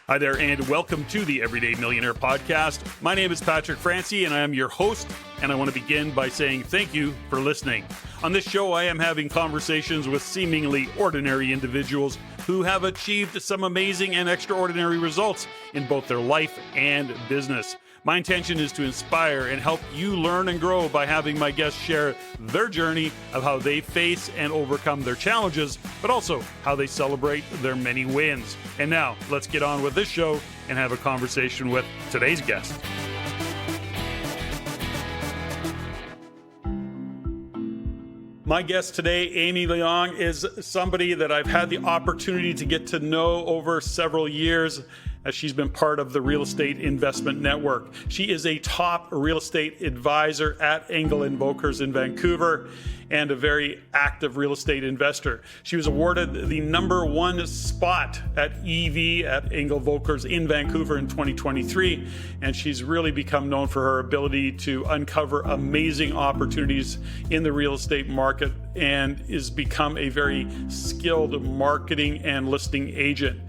Hi there, and welcome to the Everyday Millionaire Podcast. My name is Patrick Francie, and I am your host, and I want to begin by saying thank you for listening. On this show, I am having conversations with seemingly ordinary individuals who have achieved some amazing and extraordinary results in both their life and business. My intention is to inspire and help you learn and grow by having my guests share their journey of how they face and overcome their challenges, but also how they celebrate their many wins. And now, let's get on with this show and have a conversation with today's guest. My guest today, Amy Leong, is somebody that I've had the opportunity to get to know over several years as she's been part of the Real Estate Investment Network. She is a top real estate advisor at Engel Volkers in Vancouver and a very active real estate investor. She was awarded the #1 spot at EV at Engel Volkers in Vancouver in 2023, and she's really become known for her ability to uncover amazing opportunities in the real estate market and has become a very skilled marketing and listing agent.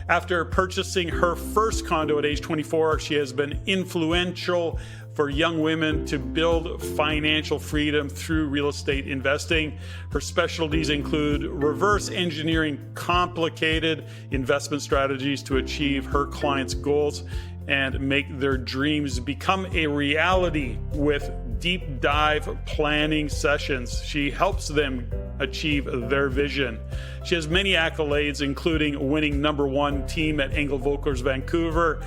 After purchasing her first condo at age 24, she has been influential for young women to build financial freedom through real estate investing. Her specialties include reverse engineering complicated investment strategies to achieve her clients' goals and make their dreams become a reality with deep dive planning sessions. She helps them achieve their vision. She has many accolades, including winning #1 team at Engel Volkers Vancouver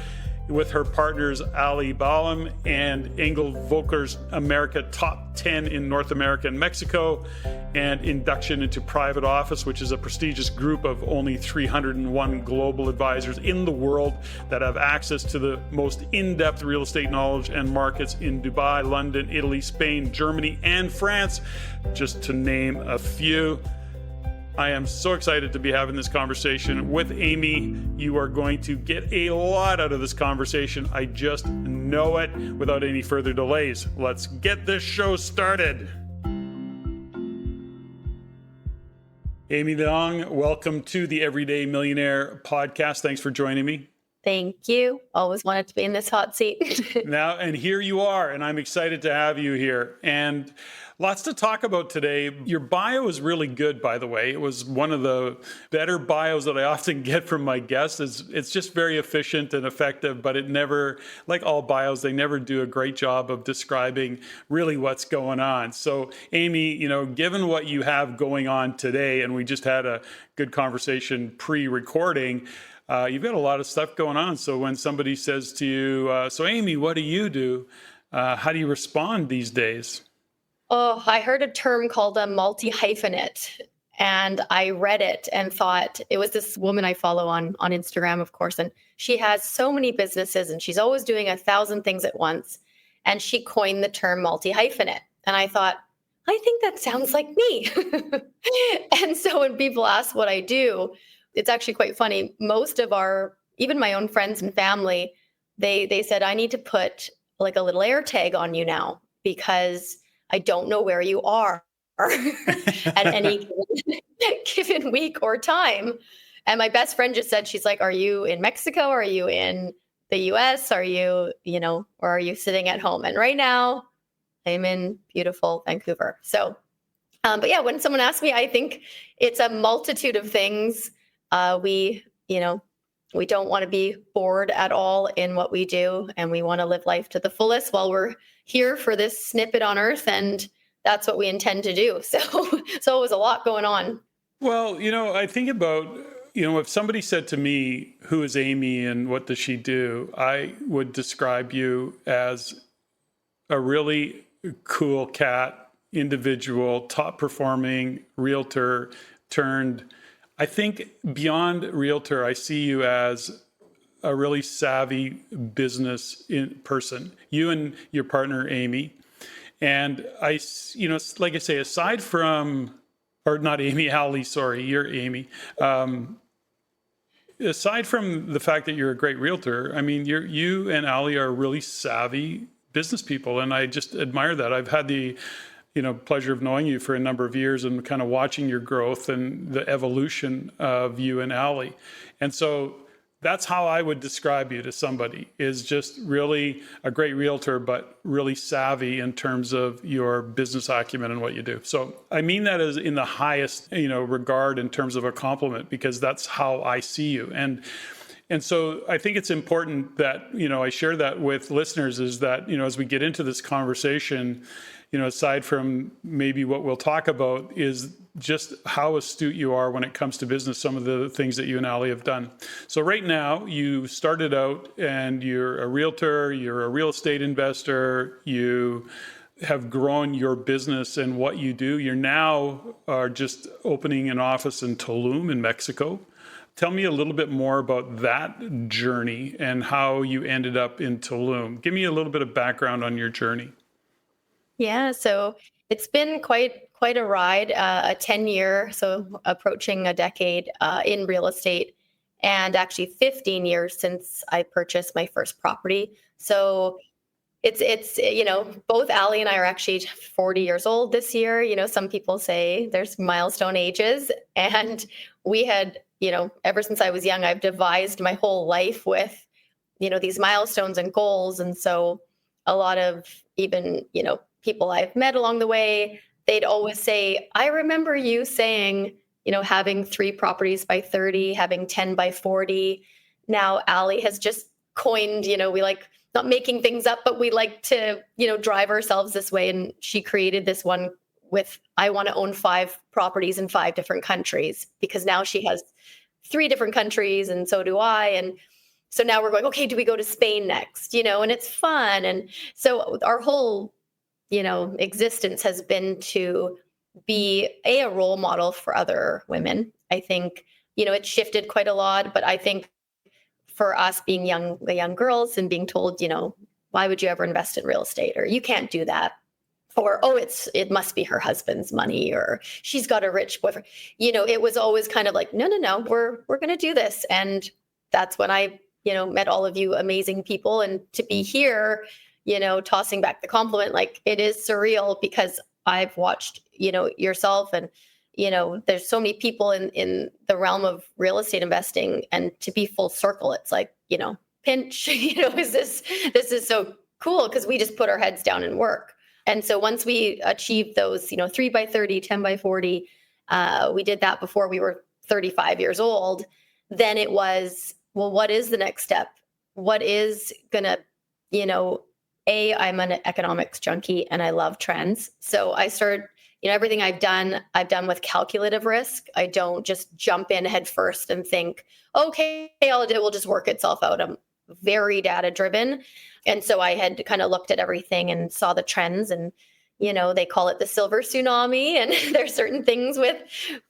with her partners Ali Ballam and Engel Volkers America top 10 in North America and Mexico, and induction into private office, which is a prestigious group of only 301 global advisors in the world that have access to the most in-depth real estate knowledge and markets in Dubai, London, Italy, Spain, Germany, and France, just to name a few. I am so excited to be having this conversation with Amy. You are going to get a lot out of this conversation. I just know it. Without any further delays, let's get this show started. Amy Leong, welcome to the Everyday Millionaire Podcast. Thanks for joining me. Thank you. Always wanted to be in this hot seat. Now, and here you are, and I'm excited to have you here. And lots to talk about today. Your bio is really good, by the way. It was one of the better bios that I often get from my guests. It's just very efficient and effective, but it never, like all bios, they never do a great job of describing really what's going on. So, Amy, given what you have going on today, and we just had a good conversation pre-recording, you've got a lot of stuff going on. So when somebody says to you, so Amy, what do you do? How do you respond these days? Oh, I heard a term called a multi-hyphenate, and I read it and thought, it was this woman I follow on Instagram, of course, and she has so many businesses and she's always doing 1,000 things at once. And she coined the term multi-hyphenate. And I thought, I think that sounds like me. And so when people ask what I do, it's actually quite funny. Most of even my own friends and family, they said, I need to put like a little air tag on you now because I don't know where you are at any given week or time. And my best friend just said, she's like, are you in Mexico? Are you in the US? Are you, or are you sitting at home? And right now I'm in beautiful Vancouver. So, but yeah, when someone asks me, I think it's a multitude of things. We don't want to be bored at all in what we do, and we want to live life to the fullest while we're here for this snippet on Earth, and that's what we intend to do. So it was a lot going on. Well, I think about, if somebody said to me, who is Amy and what does she do? I would describe you as a really cool cat, individual, top performing realtor turned, I think beyond realtor, I see you as a really savvy business person, you and your partner, Amy. And like I say, aside from, or not Amy, Ali, sorry, you're Amy. Aside from the fact that you're a great realtor, I mean, you and Ali are really savvy business people. And I just admire that. I've had the pleasure of knowing you for a number of years and kind of watching your growth and the evolution of you and Ali. And so That's how I would describe you to somebody, is just really a great realtor, but really savvy in terms of your business acumen and what you do. So I mean that as in the highest, regard in terms of a compliment, because that's how I see you. And so I think it's important that, I share that with listeners, is that, as we get into this conversation, aside from maybe what we'll talk about, is just how astute you are when it comes to business, some of the things that you and Ali have done. So right now, you started out and you're a realtor, you're a real estate investor, you have grown your business and what you do. You're now are just opening an office in Tulum in Mexico. Tell me a little bit more about that journey and how you ended up in Tulum. Give me a little bit of background on your journey. Yeah, so it's been quite a ride, a 10-year, so approaching a decade in real estate, and actually 15 years since I purchased my first property. So it's both Ali and I are actually 40 years old this year. Some people say there's milestone ages, and we had, ever since I was young, I've devised my whole life with, these milestones and goals. And so a lot of even, people I've met along the way, they'd always say, I remember you saying, having 3 properties by 30, having 10 by 40. Now Ali has just coined, we like not making things up, but we like to, drive ourselves this way. And she created this one with, I want to own 5 properties in 5 different countries, because now she has 3 different countries and so do I. And so now we're going, okay, do we go to Spain next? And it's fun. And so our whole existence has been to be a role model for other women. I think, it shifted quite a lot, but I think for us being the young girls and being told, why would you ever invest in real estate? Or you can't do that. Or, oh, it must be her husband's money, or she's got a rich boyfriend. It was always kind of like, no, we're going to do this. And that's when I, met all of you amazing people. And to be here, tossing back the compliment, like it is surreal, because I've watched, yourself and, there's so many people in the realm of real estate investing, and to be full circle, it's like, pinch, this is so cool, because we just put our heads down and work. And so once we achieved those, 3 by 30, 10 by 40, we did that before we were 35 years old. Then it was, well, what is the next step? What is gonna, I'm an economics junkie and I love trends. So I started, everything I've done with calculative risk. I don't just jump in head first and think, okay, it will just work itself out. I'm very data driven. And so I had kind of looked at everything and saw the trends, and, they call it the silver tsunami. And there's certain things with,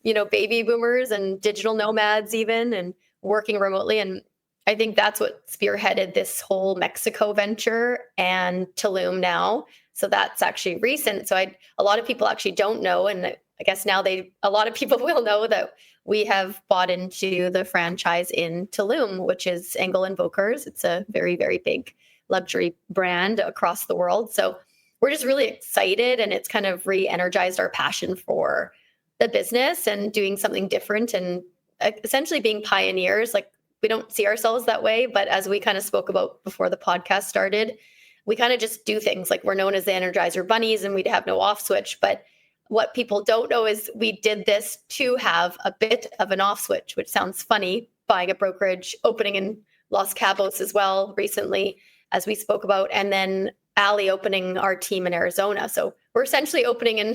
baby boomers and digital nomads even, and working remotely. And I think that's what spearheaded this whole Mexico venture and Tulum now. So that's actually recent. So a lot of people actually don't know. And I guess now a lot of people will know that we have bought into the franchise in Tulum, which is Engel Volkers. It's a very, very big luxury brand across the world. So we're just really excited, and it's kind of re-energized our passion for the business and doing something different, and essentially being pioneers. Like, we don't see ourselves that way, but as we kind of spoke about before the podcast started, we kind of just do things. Like, we're known as the Energizer Bunnies, and we'd have no off switch. But what people don't know is we did this to have a bit of an off switch, which sounds funny, buying a brokerage, opening in Los Cabos as well recently, as we spoke about, and then Ali opening our team in Arizona. So we're essentially opening in,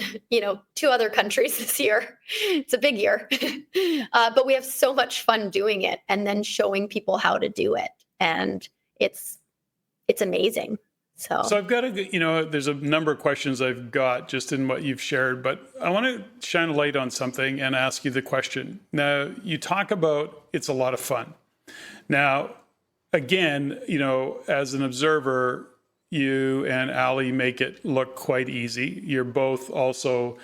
2 other countries this year. It's a big year, but we have so much fun doing it and then showing people how to do it. And it's amazing. So I've got there's a number of questions I've got just in what you've shared, but I want to shine a light on something and ask you the question. Now, you talk about it's a lot of fun. Now, again, as an observer, you and Ali make it look quite easy. You're both also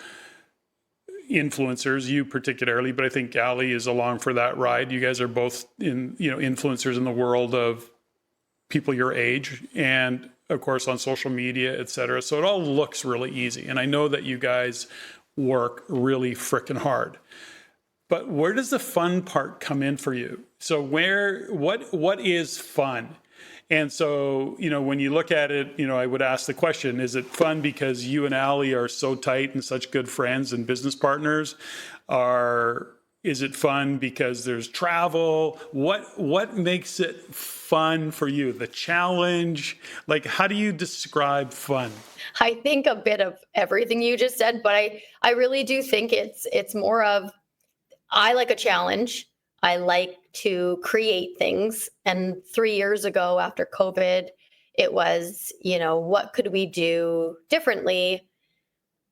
influencers, you particularly, but I think Ali is along for that ride. You guys are both influencers in the world of people your age, and of course on social media, et cetera. So it all looks really easy. And I know that you guys work really frickin' hard. But where does the fun part come in for you? So what is fun? And so, when you look at it, I would ask the question, is it fun because you and Allie are so tight and such good friends and business partners? Is it fun because there's travel? What makes it fun for you? The challenge? Like, how do you describe fun? I think a bit of everything you just said, but I really do think it's more of, I like a challenge. I like to create things. And 3 years ago after COVID, it was, what could we do differently?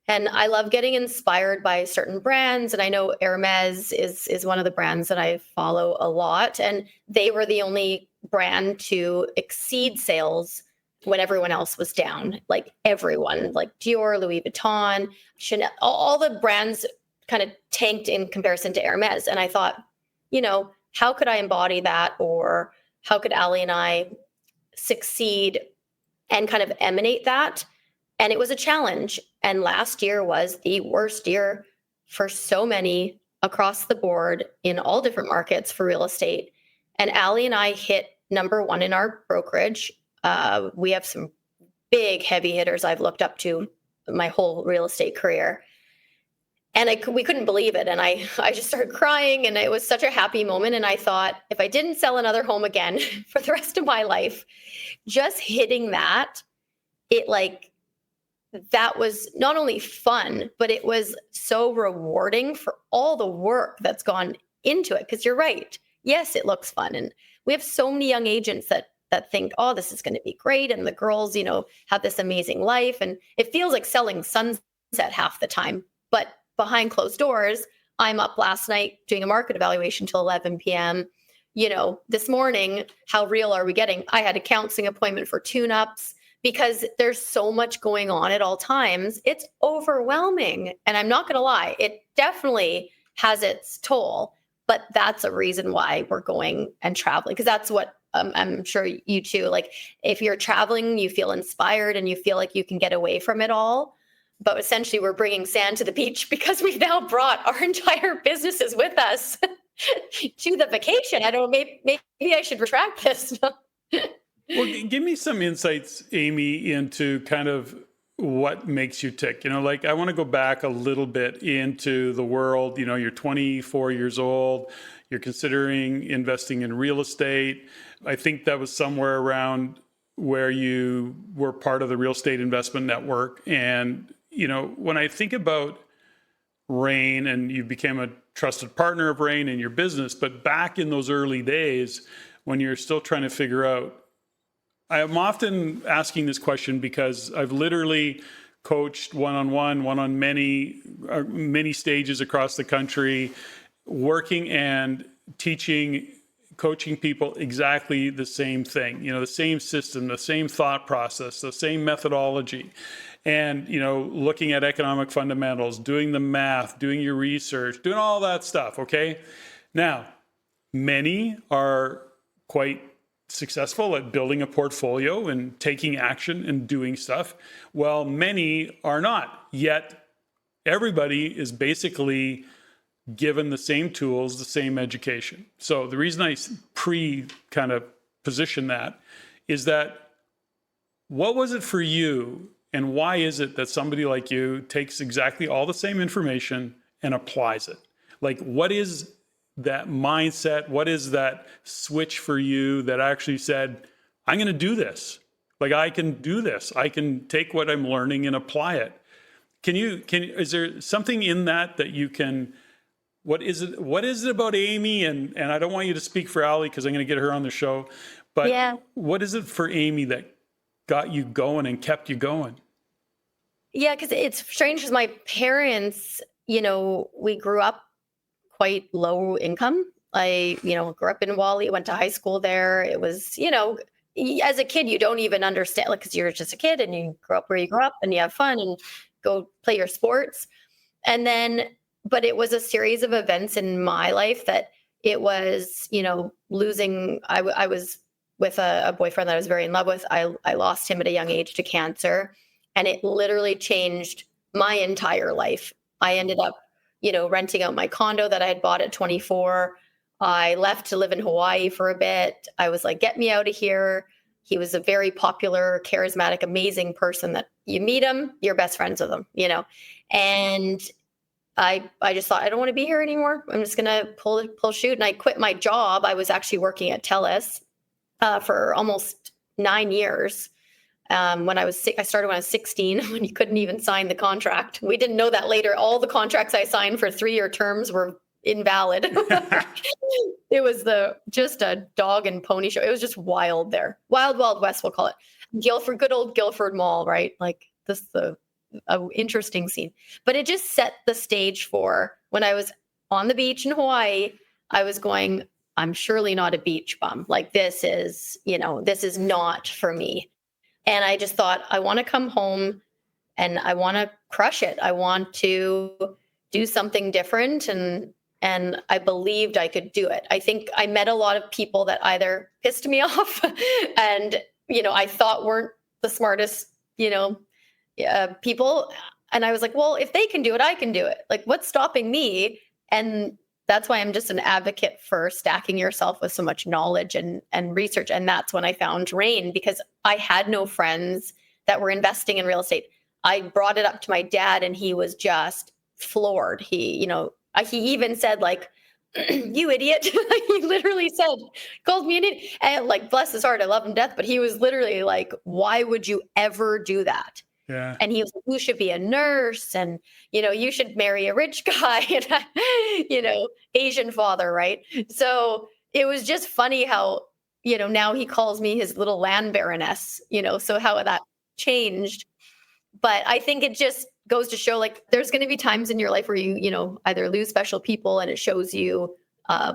And I love getting inspired by certain brands. And I know Hermes is one of the brands that I follow a lot. And they were the only brand to exceed sales when everyone else was down. Like everyone, like Dior, Louis Vuitton, Chanel, all the brands kind of tanked in comparison to Hermes. And I thought, how could I embody that? Or how could Ali and I succeed and kind of emanate that? And it was a challenge. And last year was the worst year for so many across the board in all different markets for real estate. And Ali and I hit number one in our brokerage. We have some big heavy hitters I've looked up to my whole real estate career. And we couldn't believe it. And I just started crying, and it was such a happy moment. And I thought, if I didn't sell another home again for the rest of my life, just hitting that, that was not only fun, but it was so rewarding for all the work that's gone into it. Because you're right. Yes, it looks fun. And we have so many young agents that think, oh, this is going to be great. And the girls, have this amazing life. And it feels like selling sunset half the time. But behind closed doors, I'm up last night doing a market evaluation till 11 p.m. This morning, how real are we getting? I had a counseling appointment for tune-ups because there's so much going on at all times. It's overwhelming. And I'm not going to lie, it definitely has its toll. But that's a reason why we're going and traveling, because that's what I'm sure you too. Like, if you're traveling, you feel inspired and you feel like you can get away from it all. But essentially, we're bringing sand to the beach because we've now brought our entire businesses with us to the vacation. I don't know, maybe I should retract this. Well, give me some insights, Amy, into kind of what makes you tick. I want to go back a little bit into the world. You're 24 years old. You're considering investing in real estate. I think that was somewhere around where you were part of the real estate investment network. And when I think about Rain, and you became a trusted partner of Rain in your business, but back in those early days when you're still trying to figure out, I am often asking this question because I've literally coached one-on many stages across the country, working and teaching, coaching people exactly the same thing, the same system, the same thought process, the same methodology. And, looking at economic fundamentals, doing the math, doing your research, doing all that stuff. Okay. Now, many are quite successful at building a portfolio and taking action and doing stuff, while many are not. Yet everybody is basically given the same tools, the same education. So the reason I kind of position that is that, what was it for you? And why is it that somebody like you takes exactly all the same information and applies it? Like, what is that mindset? What is that switch for you that actually said, I'm going to do this? Like, I can do this. I can take what I'm learning and apply it. Is there something in that you can, what is it about Amy? And I don't want you to speak for Ali because I'm going to get her on the show, but yeah, what is it for Amy that got you going and kept you going? Yeah, because it's strange because my parents, we grew up quite low income. I, grew up in Wally, went to high school there. It was, as a kid, you don't even understand, like, because you're just a kid and you grow up where you grew up and you have fun and go play your sports. And then, but it was a series of events in my life that it was, losing. I was with a boyfriend that I was very in love with. I lost him at a young age to cancer, and it literally changed my entire life. I ended up renting out my condo that I had bought at 24. I left to live in Hawaii for a bit. I was like, get me out of here. He was a very popular, charismatic, amazing person that you meet him, you're best friends with him, And I just thought, I don't want to be here anymore. I'm just going to pull shoot. And I quit my job. I was actually working at TELUS for almost 9 years. When I started when I was 16, when you couldn't even sign the contract. We didn't know that later. All the contracts I signed for 3-year terms were invalid. It was just a dog and pony show. It was just wild there. Wild, Wild West, we'll call it. Good old Guildford Mall, right? Like this, interesting scene. But it just set the stage for when I was on the beach in Hawaii, I was going, I'm surely not a beach bum. Like this is not for me. And I just thought, I want to come home and I want to crush it. I want to do something different. And I believed I could do it. I think I met a lot of people that either pissed me off and, I thought weren't the smartest, people. And I was like, well, if they can do it, I can do it. Like, what's stopping me? And that's why I'm just an advocate for stacking yourself with so much knowledge and research. And that's when I found Rain, because I had no friends that were investing in real estate. I brought it up to my dad and he was just floored. He even said, like, you idiot. He literally called me an idiot. And like, bless his heart, I love him to death. But he was literally like, why would you ever do that? Yeah. And he was like, you should be a nurse and, you should marry a rich guy and, Asian father, right? So it was just funny how, now he calls me his little land baroness, so how that changed. But I think it just goes to show, like, there's going to be times in your life where you, either lose special people and it shows you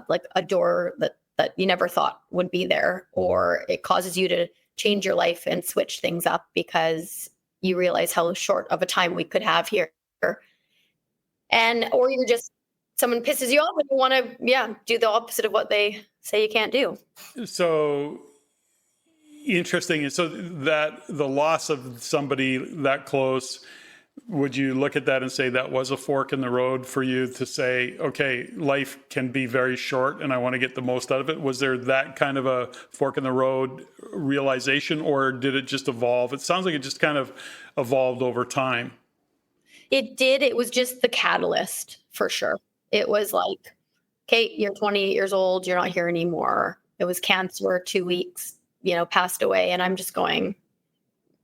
like a door that you never thought would be there, or it causes you to change your life and switch things up because you realize how short of a time we could have here. Or you're just, someone pisses you off and you want to, do the opposite of what they say you can't do. So interesting. And so that the loss of somebody that close, would you look at that and say that was a fork in the road for you to say, okay, life can be very short and I want to get the most out of it? Was there that kind of a fork in the road realization, or did it just evolve? It sounds like it just kind of evolved over time. It did. It was just the catalyst for sure. It was like, Kate, you're 28 years old. You're not here anymore. It was cancer, 2 weeks, passed away. And I'm just going,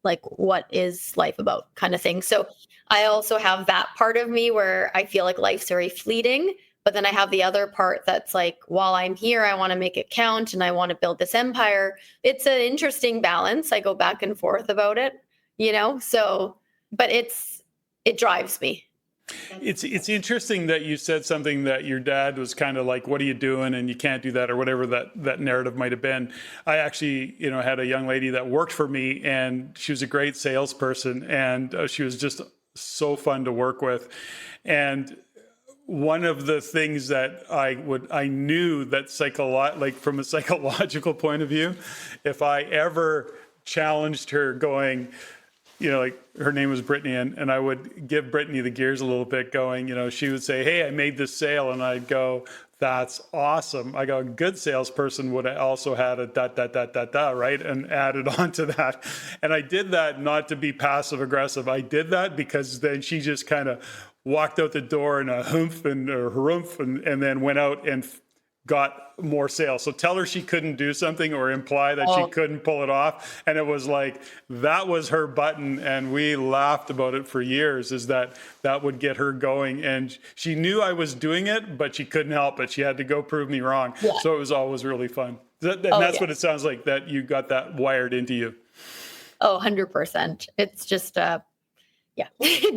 like, what is life about, kind of thing. So I also have that part of me where I feel like life's very fleeting, but then I have the other part that's like, while I'm here, I want to make it count and I want to build this empire. It's an interesting balance. I go back and forth about it, so, but it drives me. It's interesting that you said something that your dad was kind of like, what are you doing? And you can't do that, or whatever that narrative might have been. I actually, had a young lady that worked for me and she was a great salesperson and she was just so fun to work with. And one of the things that I knew that from a psychological point of view, if I ever challenged her going, like her name was Brittany, and I would give Brittany the gears a little bit going, she would say, hey, I made this sale. And I'd go, that's awesome. I go, a good salesperson would have also had a ... right? And added on to that. And I did that not to be passive aggressive. I did that because then she just kind of walked out the door in a humph and a harumph and then went out and got more sales. So tell her she couldn't do something or imply that she couldn't pull it off. And it was like, that was her button. And we laughed about it for years, is that would get her going. And she knew I was doing it, but she couldn't help it. She had to go prove me wrong. Yeah. So it was always really fun. That's what it sounds like, that you got that wired into you. Oh, 100%. It's just,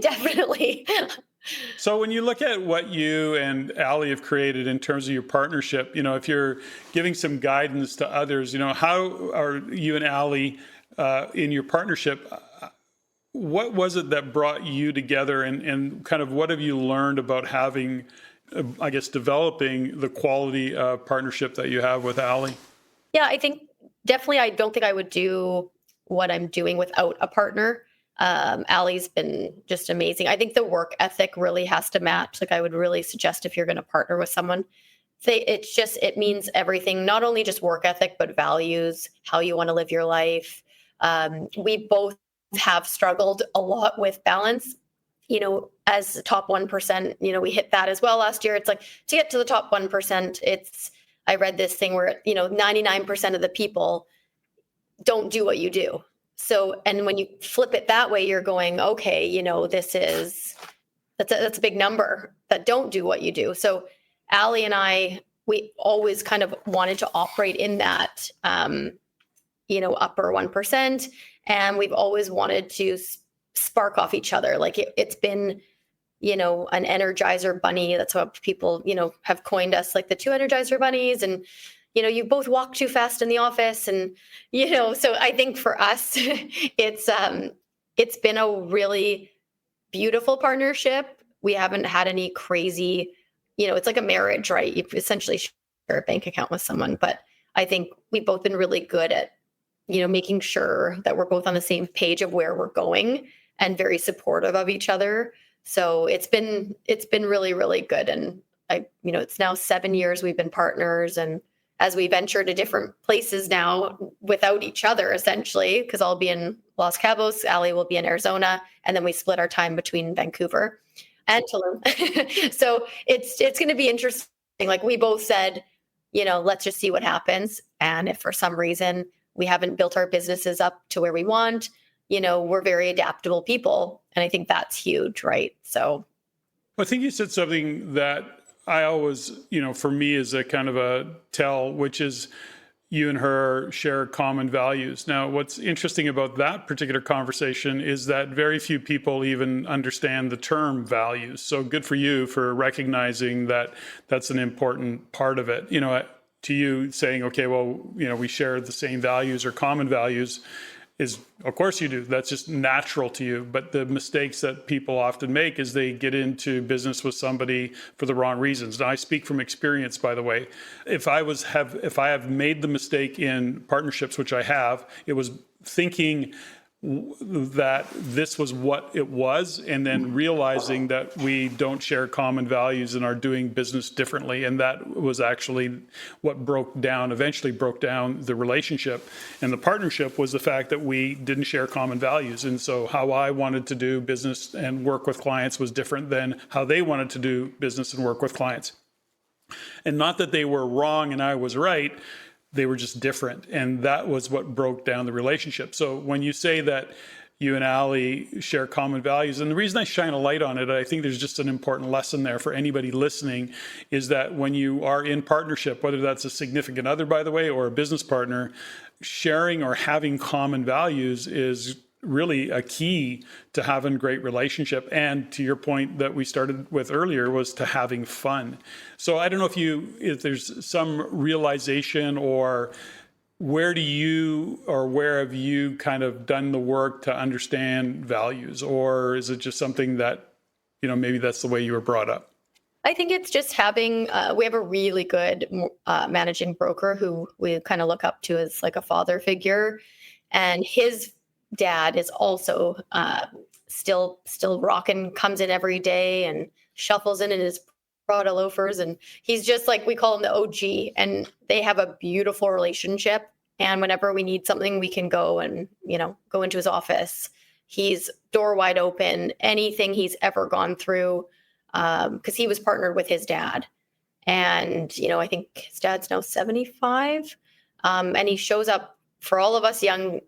definitely. So when you look at what you and Ali have created in terms of your partnership, if you're giving some guidance to others, how are you and Ali in your partnership? What was it that brought you together, and kind of what have you learned about having, developing the quality partnership that you have with Ali? Yeah, I think definitely, I don't think I would do what I'm doing without a partner. Allie's been just amazing. I think the work ethic really has to match. Like I would really suggest if you're going to partner with someone, it means everything, not only just work ethic, but values, how you want to live your life. We both have struggled a lot with balance, as the top 1%, we hit that as well last year. It's like to get to the top 1%, I read this thing where, 99% of the people don't do what you do. So, and when you flip it that way, you're going, okay, that's a big number that don't do what you do. So Allie and I, we always kind of wanted to operate in that, upper 1%. And we've always wanted to spark off each other. Like it's been, an Energizer bunny. That's what people, have coined us, like the two Energizer bunnies. And, you both walk too fast in the office. And, so I think for us, it's been a really beautiful partnership. We haven't had any crazy, it's like a marriage, right? You essentially share a bank account with someone. But I think we've both been really good at, making sure that we're both on the same page of where we're going and very supportive of each other. So it's been really, really good. And it's now 7 years we've been partners. And as we venture to different places now without each other, essentially, because I'll be in Los Cabos, Allie will be in Arizona, and then we split our time between Vancouver and Tulum. So it's going to be interesting. Like we both said, let's just see what happens. And if for some reason we haven't built our businesses up to where we want, we're very adaptable people. And I think that's huge, right? So I think you said something that I always, for me is a kind of a tell, which is you and her share common values. Now, what's interesting about that particular conversation is that very few people even understand the term values. So good for you for recognizing that that's an important part of it. To you saying, okay, well, we share the same values or common values is, of course you do. That's just natural to you. But the mistakes that people often make is they get into business with somebody for the wrong reasons. Now, I speak from experience, by the way. If I have made the mistake in partnerships, which I have, it was thinking that this was what it was, and then realizing that we don't share common values and are doing business differently. And that was actually what eventually broke down the relationship. And the partnership was the fact that we didn't share common values. And so how I wanted to do business and work with clients was different than how they wanted to do business and work with clients. And not that they were wrong and I was right, they were just different. And that was what broke down the relationship. So when you say that you and Allie share common values, and the reason I shine a light on it, I think there's just an important lesson there for anybody listening, is that when you are in partnership, whether that's a significant other, by the way, or a business partner, sharing or having common values is really a key to having a great relationship. And to your point that we started with earlier was to having fun. So I don't know if there's some realization, or where have you kind of done the work to understand values, or is it just something that, maybe that's the way you were brought up? I think it's just having, we have a really good managing broker who we kind of look up to as like a father figure. And his dad is also still rocking, comes in every day and shuffles in his Prada loafers. And he's just like, we call him the OG, and they have a beautiful relationship. And whenever we need something, we can go and, go into his office. He's door wide open, anything he's ever gone through, because he was partnered with his dad. And, I think his dad's now 75. And he shows up for all of us young,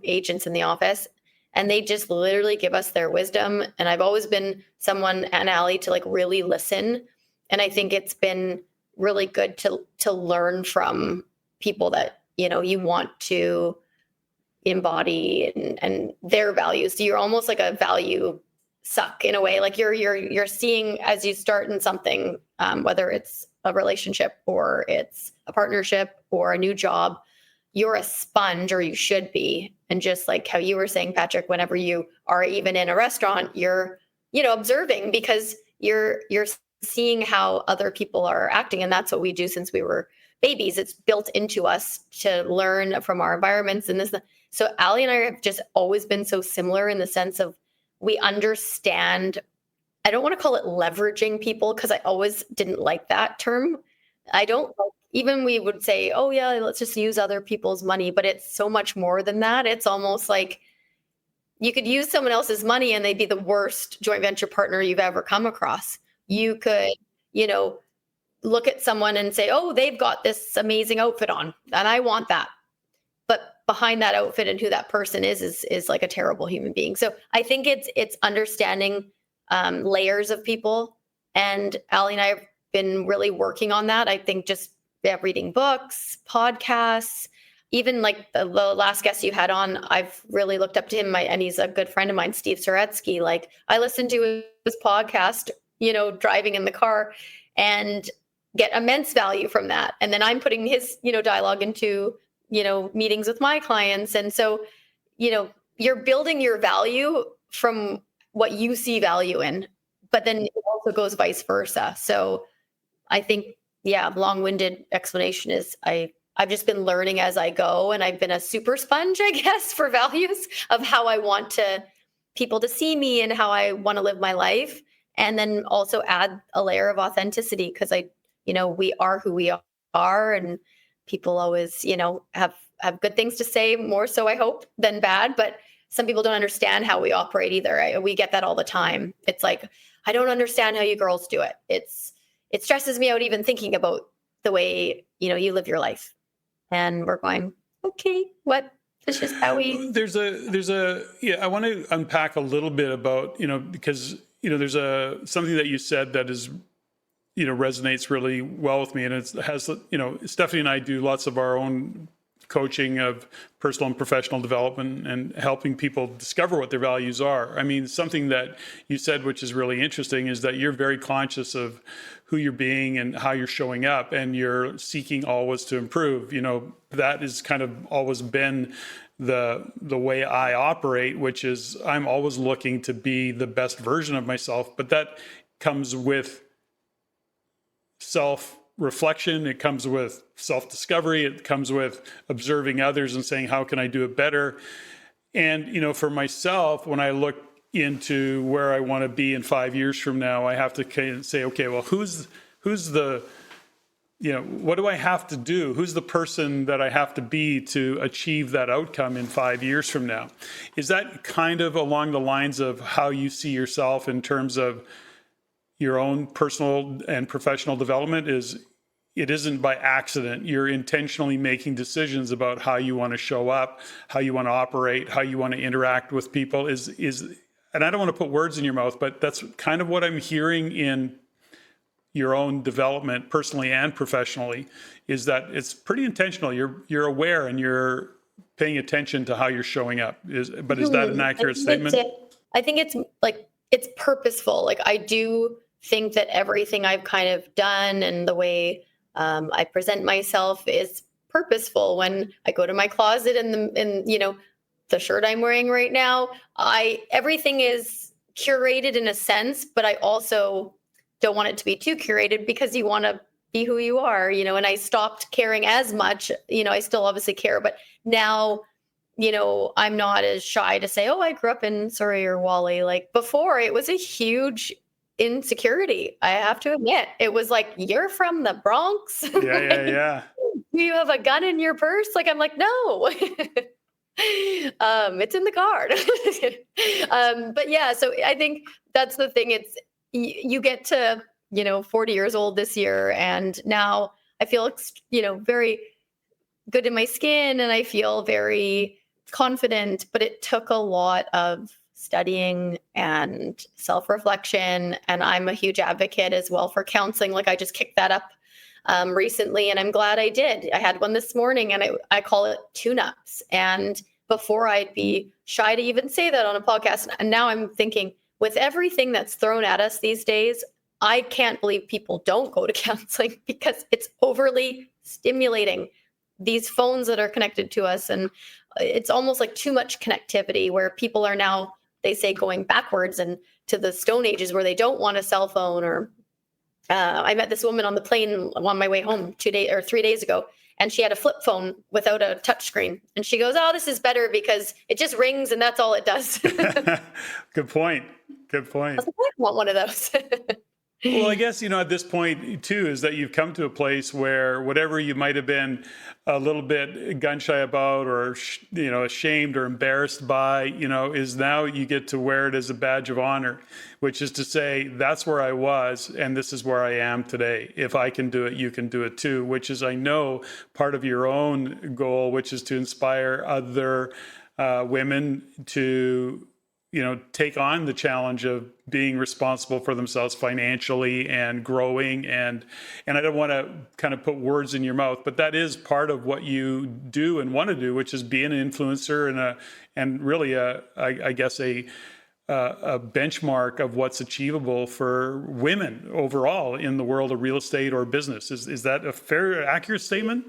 agents in the office, and they just literally give us their wisdom. And I've always been someone, and Allie, to like really listen. And I think it's been really good to learn from people that, you want to embody and their values. So you're almost like a value suck in a way. Like you're seeing as you start in something, whether it's a relationship or it's a partnership or a new job, you're a sponge, or you should be. And just like how you were saying, Patrick, whenever you are even in a restaurant, you're, observing, because you're seeing how other people are acting. And that's what we do since we were babies. It's built into us to learn from our environments. And So Ali and I have just always been so similar in the sense of we understand, I don't want to call it leveraging people because I always didn't like that term. I don't like, even we would say, oh yeah, let's just use other people's money, but it's so much more than that. It's almost like you could use someone else's money and they'd be the worst joint venture partner you've ever come across. You could, look at someone and say, oh, they've got this amazing outfit on and I want that. But behind that outfit and who that person is like a terrible human being. So I think it's understanding layers of people. And Ali and I have been really working on that. I think just reading books, podcasts, even like the last guest you had on, I've really looked up to him, and he's a good friend of mine, Steve Saretsky. Like I listened to his podcast, driving in the car and get immense value from that. And then I'm putting his, dialogue into, meetings with my clients. And so, you're building your value from what you see value in, but then it also goes vice versa. So I think, long-winded explanation is I've just been learning as I go, and I've been a super sponge, I guess, for values of how I want people to see me and how I want to live my life. And then also add a layer of authenticity because we are who we are, and people always, have good things to say, more so I hope than bad, but some people don't understand how we operate either. We get that all the time. It's like, I don't understand how you girls do it. It stresses me out even thinking about the way, you live your life. And we're going, okay, what? It's just how we. I want to unpack a little bit about, because, there's something that you said that is, resonates really well with me. And it has, Stephanie and I do lots of our own coaching of personal and professional development and helping people discover what their values are. I mean, something that you said, which is really interesting, is that you're very conscious of who you're being and how you're showing up, and you're seeking always to improve. That has kind of always been the way I operate, which is I'm always looking to be the best version of myself, but that comes with self-reflection, it comes with self-discovery, it comes with observing others and saying, how can I do it better? And, for myself, when I look into where I want to be in 5 years from now, I have to kind of say, okay, well, who's the, what do I have to do? Who's the person that I have to be to achieve that outcome in 5 years from now? Is that kind of along the lines of how you see yourself in terms of your own personal and professional development? It isn't by accident. You're intentionally making decisions about how you want to show up, how you want to operate, how you want to interact with people. And I don't want to put words in your mouth, but that's kind of what I'm hearing in your own development, personally and professionally, is that it's pretty intentional. You're aware and you're paying attention to how you're showing up. But is that an accurate statement? I think it's purposeful. Like I do think that everything I've kind of done and the way I present myself is purposeful. When I go to my closet and the shirt I'm wearing right now, everything is curated in a sense, but I also don't want it to be too curated because you want to be who you are, and I stopped caring as much. I still obviously care, but now, I'm not as shy to say, oh, I grew up in Surrey or Wally. Like before, it was a huge insecurity. I have to admit, it was like, you're from the Bronx. Yeah. Do you have a gun in your purse? Like, I'm like, no. It's in the car. But yeah, so I think that's the thing. It's you get to 40 years old this year, and now I feel very good in my skin, and I feel very confident. But it took a lot of studying and self-reflection, and I'm a huge advocate as well for counseling. Like I just kicked that up recently, and I'm glad I did. I had one this morning, and I call it tune-ups. And before I'd be shy to even say that on a podcast, and now I'm thinking, with everything that's thrown at us these days, I can't believe people don't go to counseling because it's overly stimulating. These phones that are connected to us, and it's almost like too much connectivity where people are now, they say, going backwards and to the Stone Ages where they don't want a cell phone, or I met this woman on the plane on my way home 3 days ago, and she had a flip phone without a touchscreen. And she goes, "Oh, this is better because it just rings and that's all it does." Good point. Good point. I was like, I want one of those. Well, I guess, at this point too, is that you've come to a place where whatever you might have been a little bit gun shy about or, ashamed or embarrassed by, is now you get to wear it as a badge of honor, which is to say, that's where I was and this is where I am today. If I can do it, you can do it too, which is, I know, part of your own goal, which is to inspire other women to take on the challenge of being responsible for themselves financially and growing. And I don't want to kind of put words in your mouth, but that is part of what you do and want to do, which is be an influencer and really I guess a benchmark of what's achievable for women overall in the world of real estate or business. Is that a fair, accurate statement?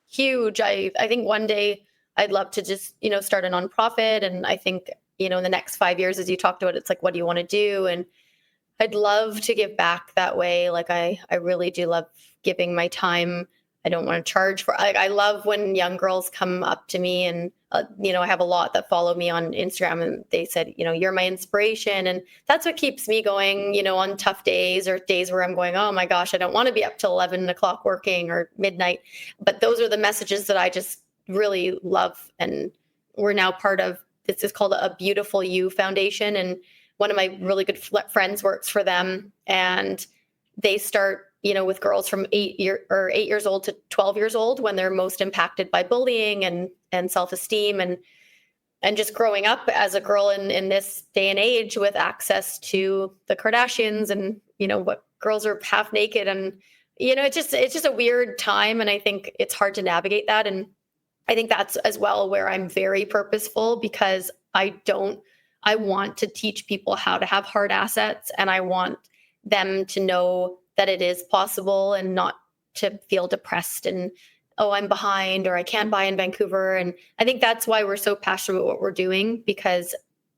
Huge. I think one day I'd love to just, start a nonprofit. And I think, in the next 5 years, as you talked about, it's like, what do you want to do? And I'd love to give back that way. Like I really do love giving my time. I don't want to charge for, I love when young girls come up to me and, I have a lot that follow me on Instagram and they said, you're my inspiration. And that's what keeps me going, on tough days or days where I'm going, oh my gosh, I don't want to be up till 11 o'clock working or midnight. But those are the messages that I just really love. And we're now part of, this is called a Beautiful You Foundation. And one of my really good friends works for them. And they start, with girls from 8 years old to 12 years old when they're most impacted by bullying and self-esteem and just growing up as a girl in this day and age with access to the Kardashians and, what girls are half naked. And, it's just a weird time. And I think it's hard to navigate that. And I think that's as well where I'm very purposeful because I want to teach people how to have hard assets and I want them to know that it is possible and not to feel depressed and, oh, I'm behind or I can't buy in Vancouver. And I think that's why we're so passionate about what we're doing because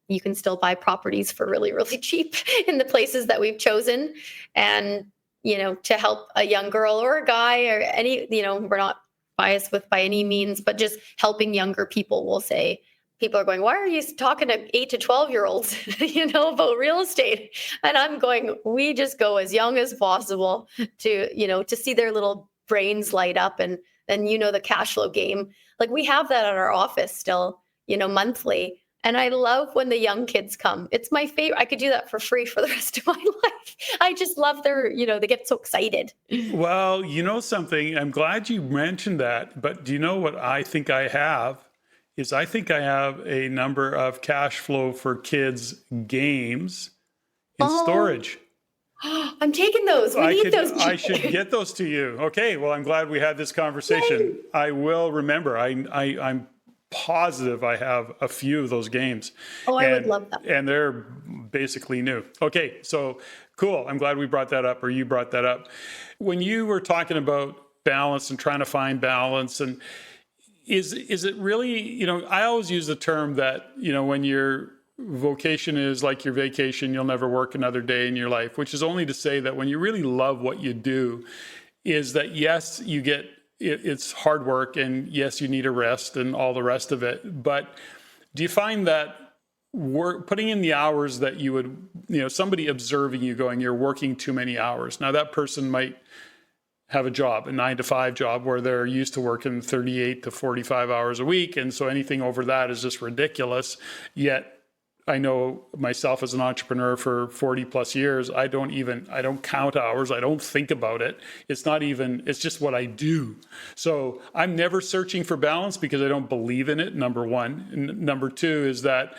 you can still buy properties for really, really cheap in the places that we've chosen. And, to help a young girl or a guy or any, we're not biased with by any means, but just helping younger people will say, people are going, why are you talking to 8 to 12-year-olds, about real estate? And I'm going, we just go as young as possible to, to see their little brains light up and then, the cash flow game. Like we have that at our office still, monthly. And I love when the young kids come. It's my favorite. I could do that for free for the rest of my life. I just love they get so excited. Well, something, I'm glad you mentioned that, but do you know what I think I have? I think I have a number of cash flow for kids games in storage. I'm taking those. We need those. I should get those to you. Okay. Well, I'm glad we had this conversation. Yay. I will remember. I'm positive I have a few of those games. I would love that. And they're basically new. Okay. So cool. I'm glad we brought that up or you brought that up. When you were talking about balance and trying to find balance and is it really, I always use the term that, when your vocation is like your vacation, you'll never work another day in your life, which is only to say that when you really love what you do is that, yes, it's hard work and yes, you need a rest and all the rest of it. But do you find that putting in the hours that you would, somebody observing you going, you're working too many hours. Now that person might have a job, a 9-to-5 job where they're used to working 38 to 45 hours a week. And so anything over that is just ridiculous. Yet I know myself as an entrepreneur for 40 plus years, I don't count hours. I don't think about it. It's just what I do. So I'm never searching for balance because I don't believe in it, number one. And number two is that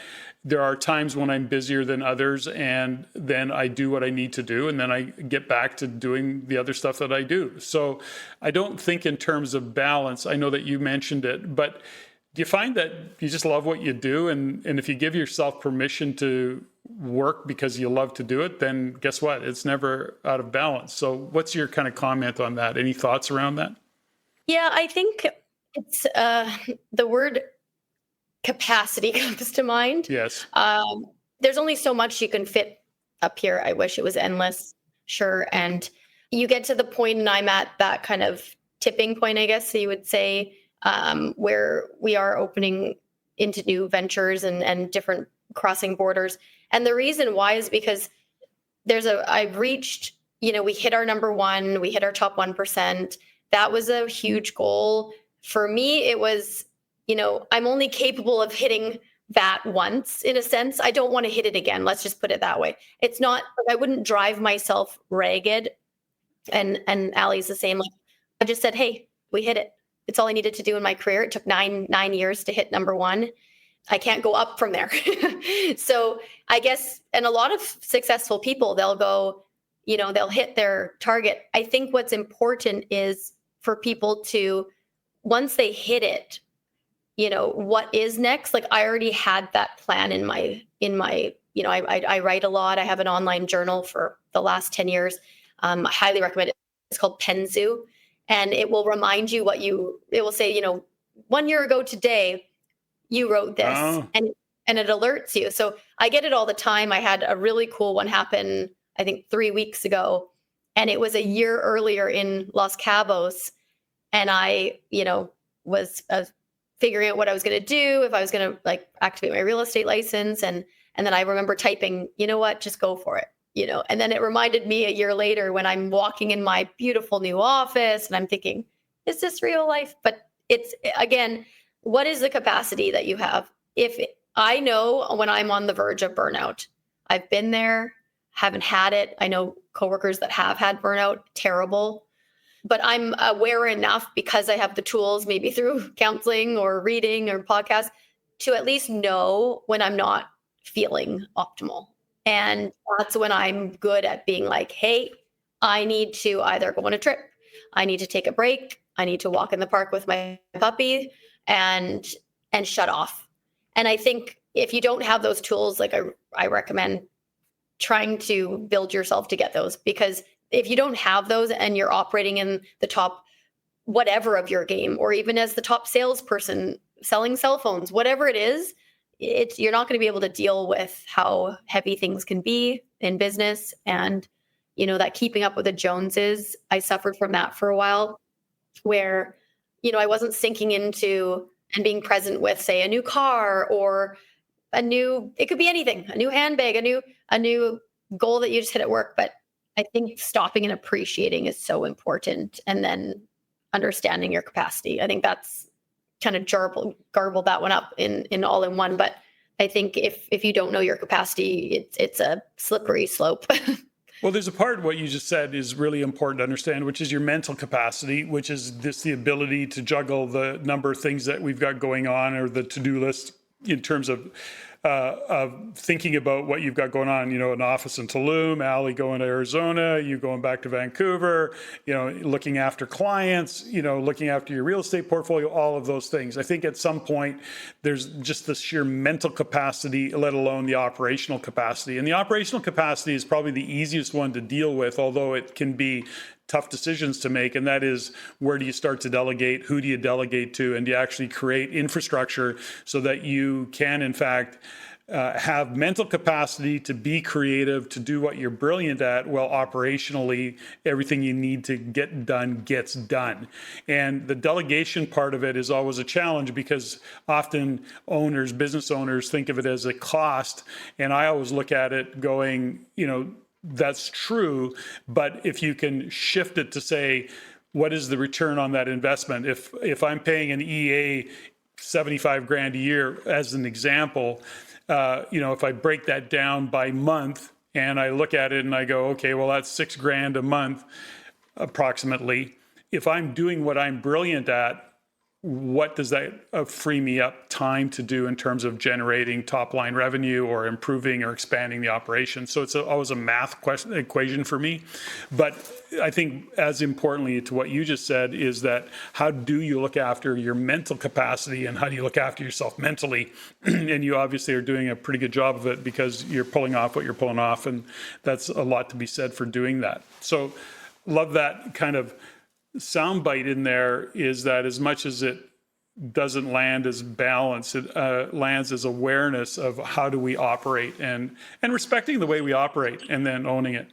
there are times when I'm busier than others and then I do what I need to do and then I get back to doing the other stuff that I do. So I don't think in terms of balance. I know that you mentioned it, but do you find that you just love what you do? And if you give yourself permission to work because you love to do it, then guess what? It's never out of balance. So what's your kind of comment on that? Any thoughts around that? Yeah, I think it's the word capacity comes to mind. Yes. There's only so much you can fit up here. I wish it was endless. Sure. And you get to the point, and I'm at that kind of tipping point, I guess, so you would say, where we are opening into new ventures and different crossing borders. And the reason why is because I've reached, we hit our number one, we hit our top 1%. That was a huge goal. For me, it was, I'm only capable of hitting that once, in a sense. I don't want to hit it again. Let's just put it that way. It's not, I wouldn't drive myself ragged. And Allie's the same. Like, I just said, hey, we hit it. It's all I needed to do in my career. It took nine years to hit number one. I can't go up from there. So I guess, and a lot of successful people, they'll go, they'll hit their target. I think what's important is for people to, once they hit it, what is next? Like, I already had that plan in my, I write a lot. I have an online journal for the last 10 years. I highly recommend it. It's called Penzu, and it will remind you it will say, 1 year ago today, you wrote this. Oh. And it alerts you. So I get it all the time. I had a really cool one happen, I think 3 weeks ago, and it was a year earlier in Los Cabos. And I, was figuring out what I was going to do, if I was going to activate my real estate license. And then I remember typing, you know what, just go for it. And then it reminded me a year later when I'm walking in my beautiful new office and I'm thinking, is this real life? But it's, again, what is the capacity that you have? I know when I'm on the verge of burnout, I've been there, haven't had it. I know coworkers that have had burnout, terrible, but I'm aware enough because I have the tools, maybe through counseling or reading or podcasts, to at least know when I'm not feeling optimal. And that's when I'm good at being like, hey, I need to either go on a trip, I need to take a break, I need to walk in the park with my puppy and shut off. And I think if you don't have those tools, I recommend trying to build yourself to get those, because if you don't have those and you're operating in the top whatever of your game, or even as the top salesperson selling cell phones, whatever it is, you're not going to be able to deal with how heavy things can be in business. And, that keeping up with the Joneses, I suffered from that for a while, where, I wasn't sinking into and being present with, say, a new car or it could be anything, a new handbag, a new goal that you just hit at work. But I think stopping and appreciating is so important. And then understanding your capacity. I think that's kind of garbled that one up in all in one. But I think if you don't know your capacity, it's a slippery slope. Well, there's a part of what you just said is really important to understand, which is your mental capacity, which is the ability to juggle the number of things that we've got going on, or the to-do list, in terms of thinking about what you've got going on, an office in Tulum, Allie going to Arizona, you going back to Vancouver, looking after clients, looking after your real estate portfolio, all of those things. I think at some point there's just the sheer mental capacity, let alone the operational capacity. And the operational capacity is probably the easiest one to deal with, although it can be tough decisions to make, and that is, where do you start to delegate, who do you delegate to, and do you actually create infrastructure so that you can, in fact, have mental capacity to be creative, to do what you're brilliant at, while operationally everything you need to get done gets done. And the delegation part of it is always a challenge, because often business owners think of it as a cost, and I always look at it going, that's true, but if you can shift it to say, what is the return on that investment? If I'm paying an EA 75 grand a year, as an example, if I break that down by month and I look at it and I go, okay, well, that's 6 grand a month, approximately. If I'm doing what I'm brilliant at, what does that free me up time to do in terms of generating top line revenue or improving or expanding the operation? So it's always a math equation for me. But I think as importantly to what you just said is that, how do you look after your mental capacity, and how do you look after yourself mentally? And you obviously are doing a pretty good job of it, because you're pulling off what you're pulling off. And that's a lot to be said for doing that. So love that kind of soundbite in there, is that as much as it doesn't land as balance, it lands as awareness of how do we operate, and respecting the way we operate, and then owning it,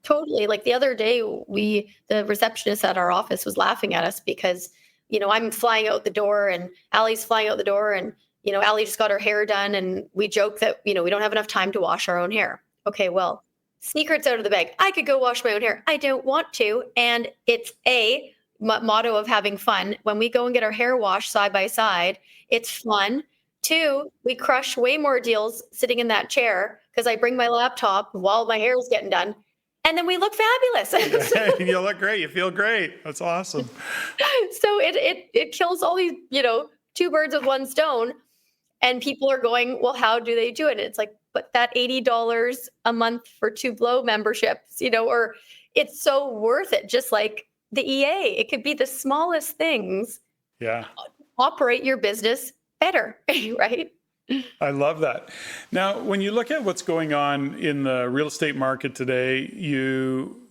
Totally. Like the other day, the receptionist at our office was laughing at us because, I'm flying out the door and Allie's flying out the door and, Allie just got her hair done and we joke that, we don't have enough time to wash our own hair. Okay, well, secret's out of the bag. I could go wash my own hair. I don't want to. And it's a motto of having fun. When we go and get our hair washed side by side, it's fun. Two, we crush way more deals sitting in that chair because I bring my laptop while my hair is getting done. And then we look fabulous. You look great. You feel great. That's awesome. So it kills all these, two birds with one stone. And people are going, well, how do they do it? And it's like, but that $80 a month for 2 Blow memberships, or it's so worth it. Just like the EA, it could be the smallest things. Yeah. Operate your business better, right? I love that. Now, when you look at what's going on in the real estate market today,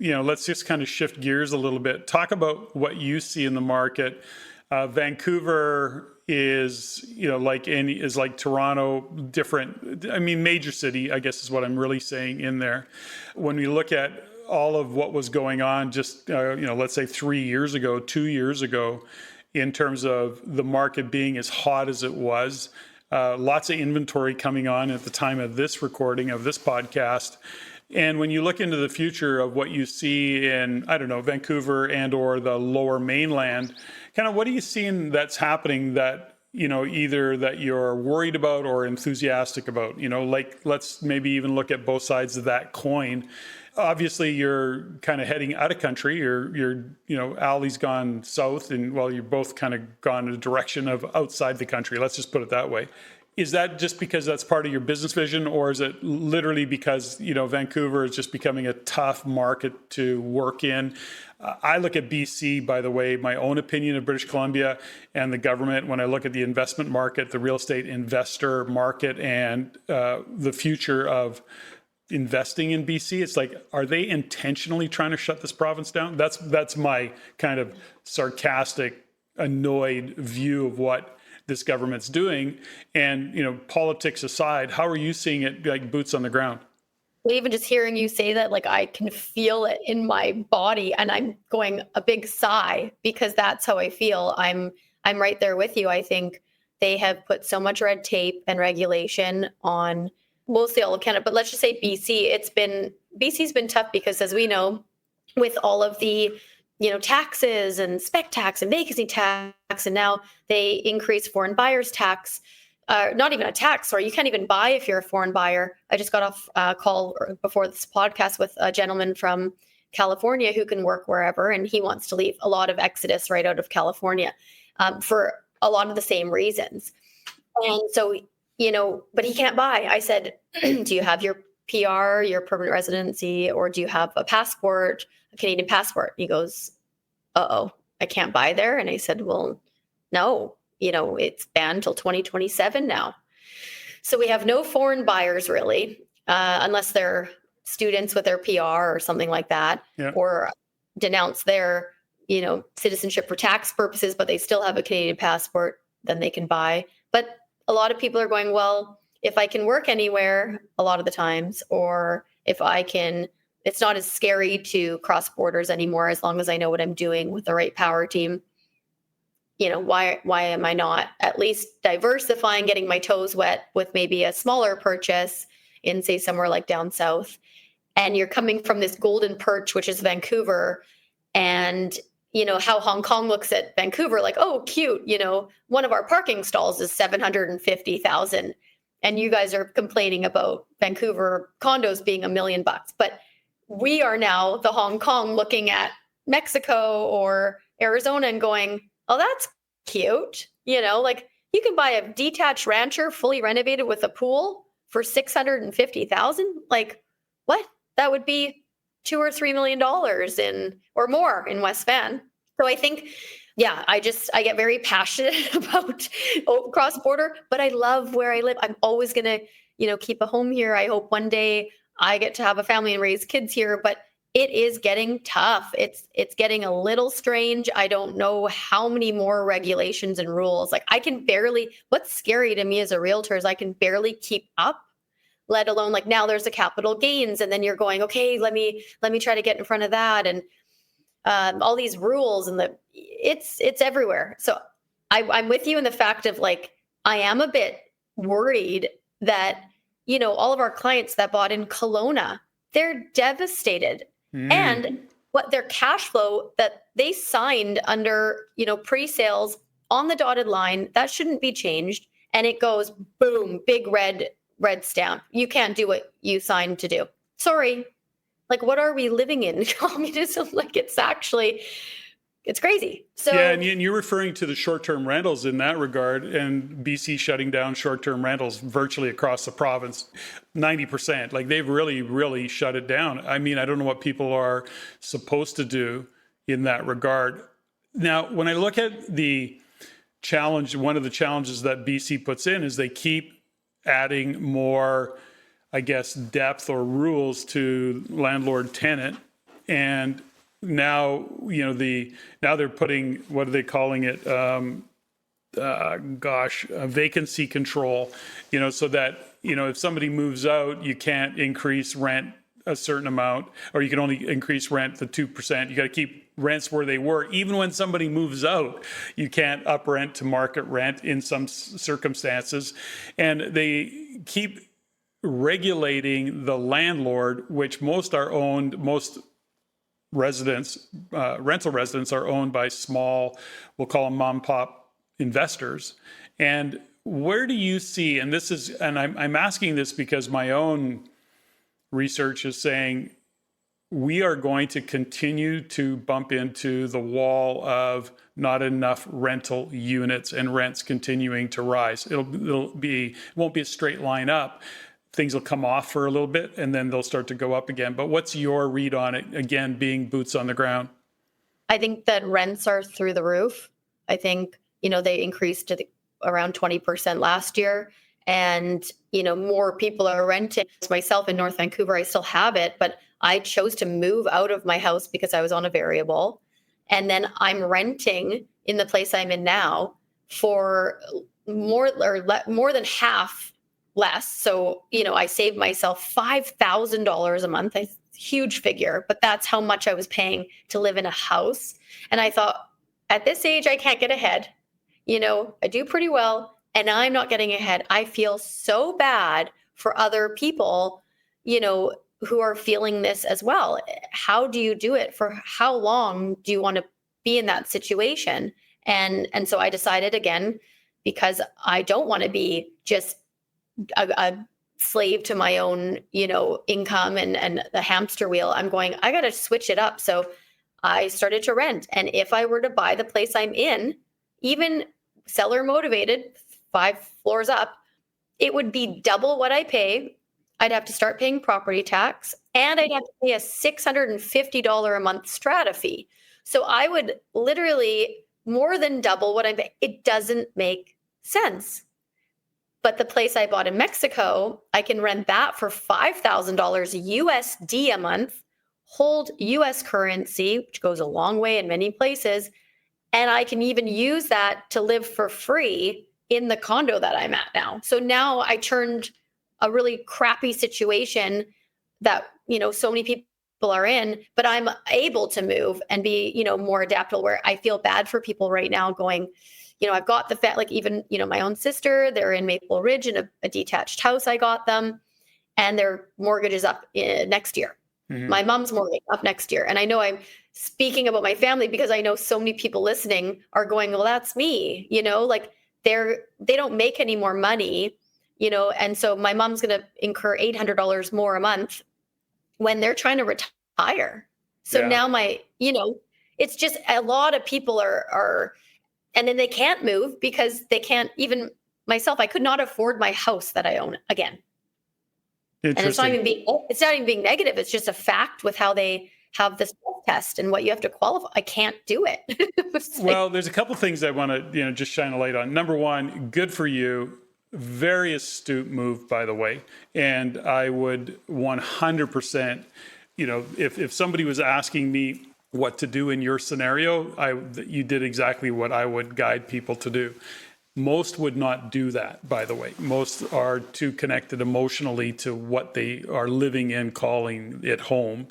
let's just kind of shift gears a little bit. Talk about what you see in the market. Vancouver is, like Toronto, different. I mean, major city, I guess is what I'm really saying in there. When we look at all of what was going on just, let's say 3 years ago, 2 years ago, in terms of the market being as hot as it was, lots of inventory coming on at the time of this recording of this podcast. And when you look into the future of what you see in, Vancouver and or the lower mainland, kind of what are you seeing that's happening that, either that you're worried about or enthusiastic about? Let's maybe even look at both sides of that coin. Obviously, you're kind of heading out of country. You're Allie's gone south, and you're both kind of gone in a direction of outside the country. Let's just put it that way. Is that just because that's part of your business vision, or is it literally because, Vancouver is just becoming a tough market to work in? I look at BC, by the way, my own opinion of British Columbia and the government, when I look at the investment market, the real estate investor market, and the future of investing in BC, it's like, are they intentionally trying to shut this province down? That's my kind of sarcastic, annoyed view of what this government's doing. And, politics aside, how are you seeing it like boots on the ground? Even just hearing you say that, like, I can feel it in my body and I'm going a big sigh because that's how I feel. I'm right there with you. I think they have put so much red tape and regulation on mostly all of Canada, but let's just say BC. BC's been tough because, as we know, with all of the taxes and spec tax and vacancy tax, and now they increase foreign buyers tax. Not even a tax, or you can't even buy if you're a foreign buyer. I just got off a call before this podcast with a gentleman from California who can work wherever, and he wants to leave. A lot of exodus right out of California for a lot of the same reasons. And so, but he can't buy. I said, do you have your PR, your permanent residency, or do you have a passport, a Canadian passport? He goes, uh-oh, I can't buy there. And I said, well, no, it's banned till 2027 now. So we have no foreign buyers really, unless they're students with their PR or something like that, or denounce their, citizenship for tax purposes, but they still have a Canadian passport, then they can buy. But a lot of people are going, well, if I can work anywhere a lot of the times, or if I can, it's not as scary to cross borders anymore as long as I know what I'm doing with the right power team. Why am I not at least diversifying, getting my toes wet with maybe a smaller purchase in, say, somewhere like down south? And you're coming from this golden perch, which is Vancouver, and how Hong Kong looks at Vancouver, like, oh, cute. One of our parking stalls is $750,000. And you guys are complaining about Vancouver condos being $1 million. But we are now the Hong Kong looking at Mexico or Arizona and going, oh, that's cute. Like, you can buy a detached rancher fully renovated with a pool for $650,000. Like, what? That would be $2 or $3 million or more in West Van. So I think, I get very passionate about cross border, but I love where I live. I'm always going to, keep a home here. I hope one day I get to have a family and raise kids here, but it is getting tough. It's getting a little strange. I don't know how many more regulations and rules. Like, what's scary to me as a realtor is I can barely keep up let alone like now there's a capital gains, and then you're going, okay, let me try to get in front of that, and all these rules, and it's everywhere. So I'm with you in the fact of like, I am a bit worried that, all of our clients that bought in Kelowna, they're devastated. And what their cash flow that they signed under, pre-sales on the dotted line, that shouldn't be changed. And it goes boom, big red stamp. You can't do what you signed to do. Sorry. Like, what are we living in? Communism? Like, it's crazy. So yeah, and you're referring to the short-term rentals in that regard, and BC shutting down short-term rentals virtually across the province, 90%. Like, they've really, really shut it down. I mean, I don't know what people are supposed to do in that regard. Now, when I look at the challenge, one of the challenges that BC puts in is they keep adding more, I guess, depth or rules to landlord-tenant, and now, now they're putting, what are they calling it? Vacancy control, so that, if somebody moves out, you can't increase rent a certain amount, or you can only increase rent the 2%. You got to keep rents where they were. Even when somebody moves out, you can't up rent to market rent in some circumstances. And they keep regulating the landlord, which most residents, rental residents are owned by small, we'll call them mom pop investors. And where do you see, and this is, and I'm asking this because my own research is saying we are going to continue to bump into the wall of not enough rental units and rents continuing to rise. It won't be a straight line up. Things will come off for a little bit and then they'll start to go up again. But what's your read on it, again, being boots on the ground? I think that rents are through the roof. I think, they increased to around 20% last year. And, more people are renting. Myself in North Vancouver, I still have it, but I chose to move out of my house because I was on a variable. And then I'm renting in the place I'm in now for more than half less. So, I saved myself $5,000 a month, a huge figure, but that's how much I was paying to live in a house. And I thought, at this age, I can't get ahead. I do pretty well and I'm not getting ahead. I feel so bad for other people, who are feeling this as well. How do you do it? For how long do you want to be in that situation? And so I decided, again, because I don't want to be just a slave to my own, income and the hamster wheel. I got to switch it up. So I started to rent. And if I were to buy the place I'm in, even seller motivated, 5 floors up, it would be double what I pay. I'd have to start paying property tax, and I'd have to pay a $650 a month strata fee. So I would literally more than double what I'm paying. It doesn't make sense. But the place I bought in Mexico, I can rent that for $5,000 USD a month, hold US currency, which goes a long way in many places. And I can even use that to live for free in the condo that I'm at now. So now I turned a really crappy situation that, so many people are in, but I'm able to move and be, more adaptable, where I feel bad for people right now going, I've got the like even, my own sister, they're in Maple Ridge in a detached house. I got them, and their mortgage is up next year. Mm-hmm. My mom's mortgage up next year. And I know I'm speaking about my family because I know so many people listening are going, well, that's me, like they don't make any more money, and so my mom's going to incur $800 more a month when they're trying to retire. So now it's just a lot of people are, and then they can't move because they can't, even myself, I could not afford my house that I own again. And it's not even being negative. It's just a fact with how they have this test and what you have to qualify. I can't do it. Well, there's a couple of things I want to, just shine a light on. Number one, good for you. Very astute move, by the way. And I would 100%, if somebody was asking me what to do in your scenario, you did exactly what I would guide people to do. Most would not do that, by the way. Most are too connected emotionally to what they are living in, calling it home.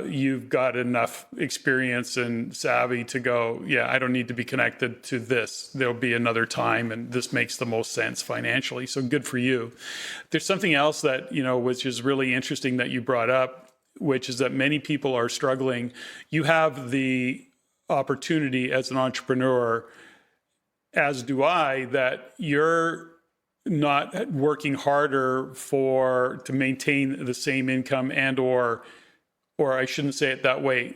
You've got enough experience and savvy to go, yeah, I don't need to be connected to this. There'll be another time, and this makes the most sense financially. So good for you. There's something else that, which is really interesting that you brought up, which is that many people are struggling. You have the opportunity as an entrepreneur, as do I, that you're not working harder to maintain the same income and or I shouldn't say it that way.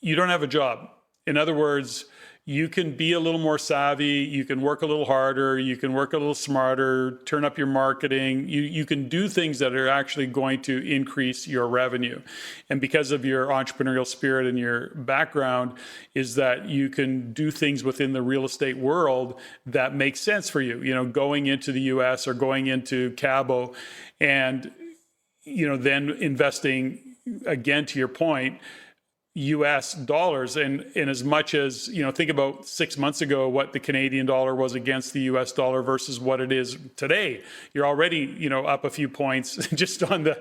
You don't have a job. In other words, you can be a little more savvy, you can work a little harder, you can work a little smarter, turn up your marketing. You can do things that are actually going to increase your revenue. And because of your entrepreneurial spirit and your background, is that you can do things within the real estate world that make sense for you. Going into the US or going into Cabo and, then investing, again, to your point, US dollars. And as much as, think about 6 months ago, what the Canadian dollar was against the US dollar versus what it is today. You're already, up a few points just on the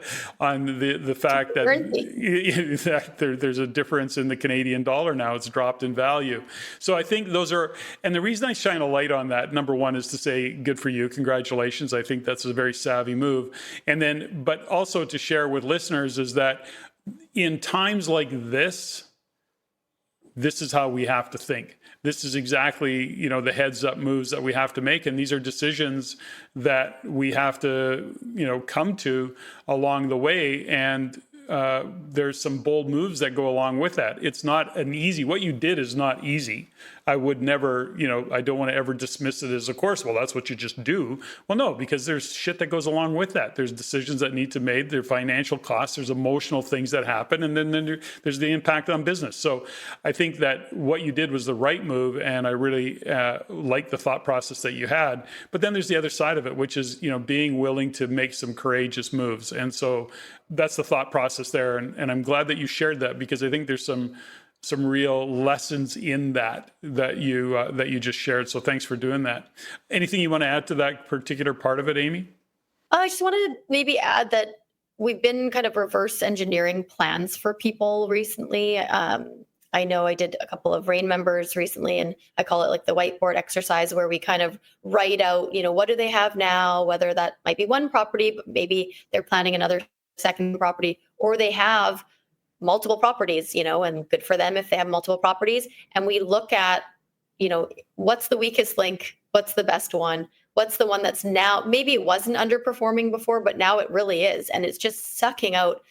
fact that there's a difference in the Canadian dollar now. It's dropped in value. So I think those are, and the reason I shine a light on that, number one, is to say, good for you. Congratulations. I think that's a very savvy move. And then, but also to share with listeners is that in times like this is how we have to think. This is exactly, the heads up moves that we have to make. And these are decisions that we have to, come to along the way. And there's some bold moves that go along with that. It's not an easy, what you did is not easy. I would never, I don't want to ever dismiss it as, of course, well, that's what you just do. Well, no, because there's shit that goes along with that. There's decisions that need to be made. There's financial costs. There's emotional things that happen. And then there's the impact on business. So I think that what you did was the right move. And I really like the thought process that you had. But then there's the other side of it, which is, being willing to make some courageous moves. And so that's the thought process there. And I'm glad that you shared that, because I think there's some real lessons in that you just shared. So thanks for doing that. Anything you want to add to that particular part of it, Amy? I just wanted to maybe add that we've been kind of reverse engineering plans for people recently. I know I did a couple of RAIN members recently, and I call it like the whiteboard exercise, where we kind of write out, what do they have now, whether that might be one property, but maybe they're planning another second property, or they have multiple properties, and good for them if they have multiple properties. And we look at, what's the weakest link? What's the best one? What's the one that's now, maybe it wasn't underperforming before, but now it really is. And it's just sucking out,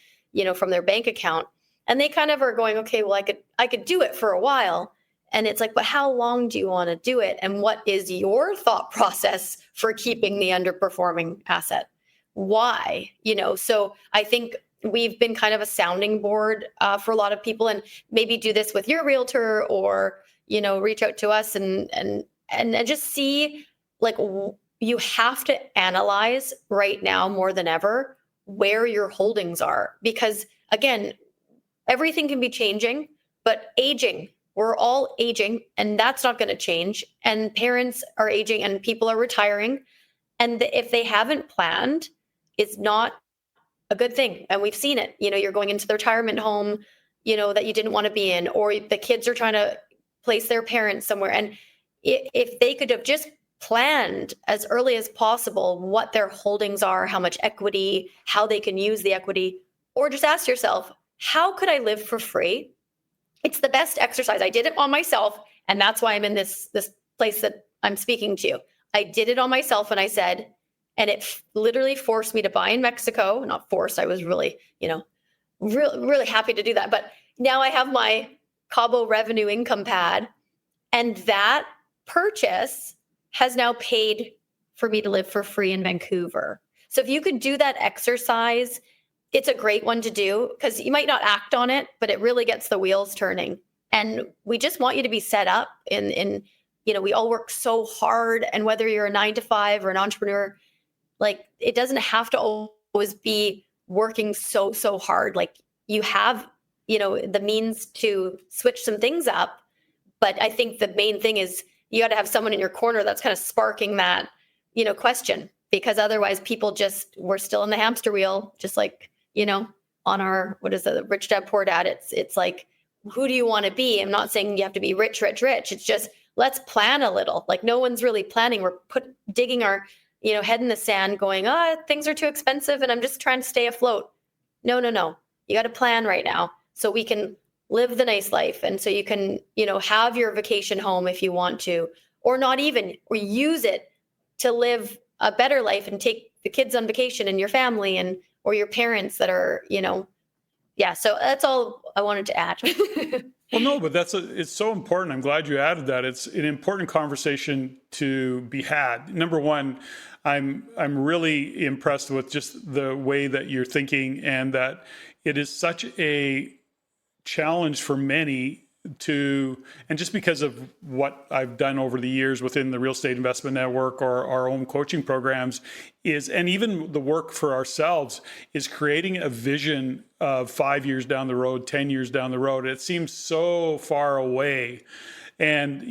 from their bank account. And they kind of are going, okay, well, I could do it for a while. And it's like, but how long do you want to do it? And what is your thought process for keeping the underperforming asset? Why? So I think we've been kind of a sounding board for a lot of people, and maybe do this with your realtor, or, reach out to us and just see, like, you have to analyze right now more than ever where your holdings are, because again, everything can be changing, but aging, we're all aging, and that's not going to change. And parents are aging and people are retiring. And if they haven't planned, it's not a good thing. And we've seen it. You're going into the retirement home, that you didn't want to be in, or the kids are trying to place their parents somewhere. And if they could have just planned as early as possible what their holdings are, how much equity, how they can use the equity, or just ask yourself, how could I live for free? It's the best exercise. I did it on myself, and that's why I'm in this place that I'm speaking to you. I did it on myself, and I said, and it literally forced me to buy in Mexico. Not forced. I was really, really happy to do that. But now I have my Cabo revenue income pad, and that purchase has now paid for me to live for free in Vancouver. So if you could do that exercise, it's a great one to do, because you might not act on it, but it really gets the wheels turning. And we just want you to be set up in we all work so hard. And whether you're a 9-to-5 or an entrepreneur, like, it doesn't have to always be working so hard. Like, you have, the means to switch some things up. But I think the main thing is you got to have someone in your corner that's kind of sparking that, question, because otherwise we're still in the hamster wheel, just like, on our, what is it, the Rich Dad Poor Dad. It's like, who do you want to be? I'm not saying you have to be rich, rich, rich. It's just, let's plan a little. Like, no one's really planning. We're digging our, head in the sand going, things are too expensive and I'm just trying to stay afloat. No. You got to plan right now so we can live the nice life. And so you can, have your vacation home if you want to, or not even, or use it to live a better life and take the kids on vacation and your family or your parents that are, so that's all I wanted to add. Well, no, but it's so important. I'm glad you added that. It's an important conversation to be had. Number one, I'm really impressed with just the way that you're thinking, and that it is such a challenge for many and just because of what I've done over the years within the Real Estate Investment Network or our own coaching programs and even the work for ourselves, is creating a vision of 5 years down the road, 10 years down the road. It seems so far away. And,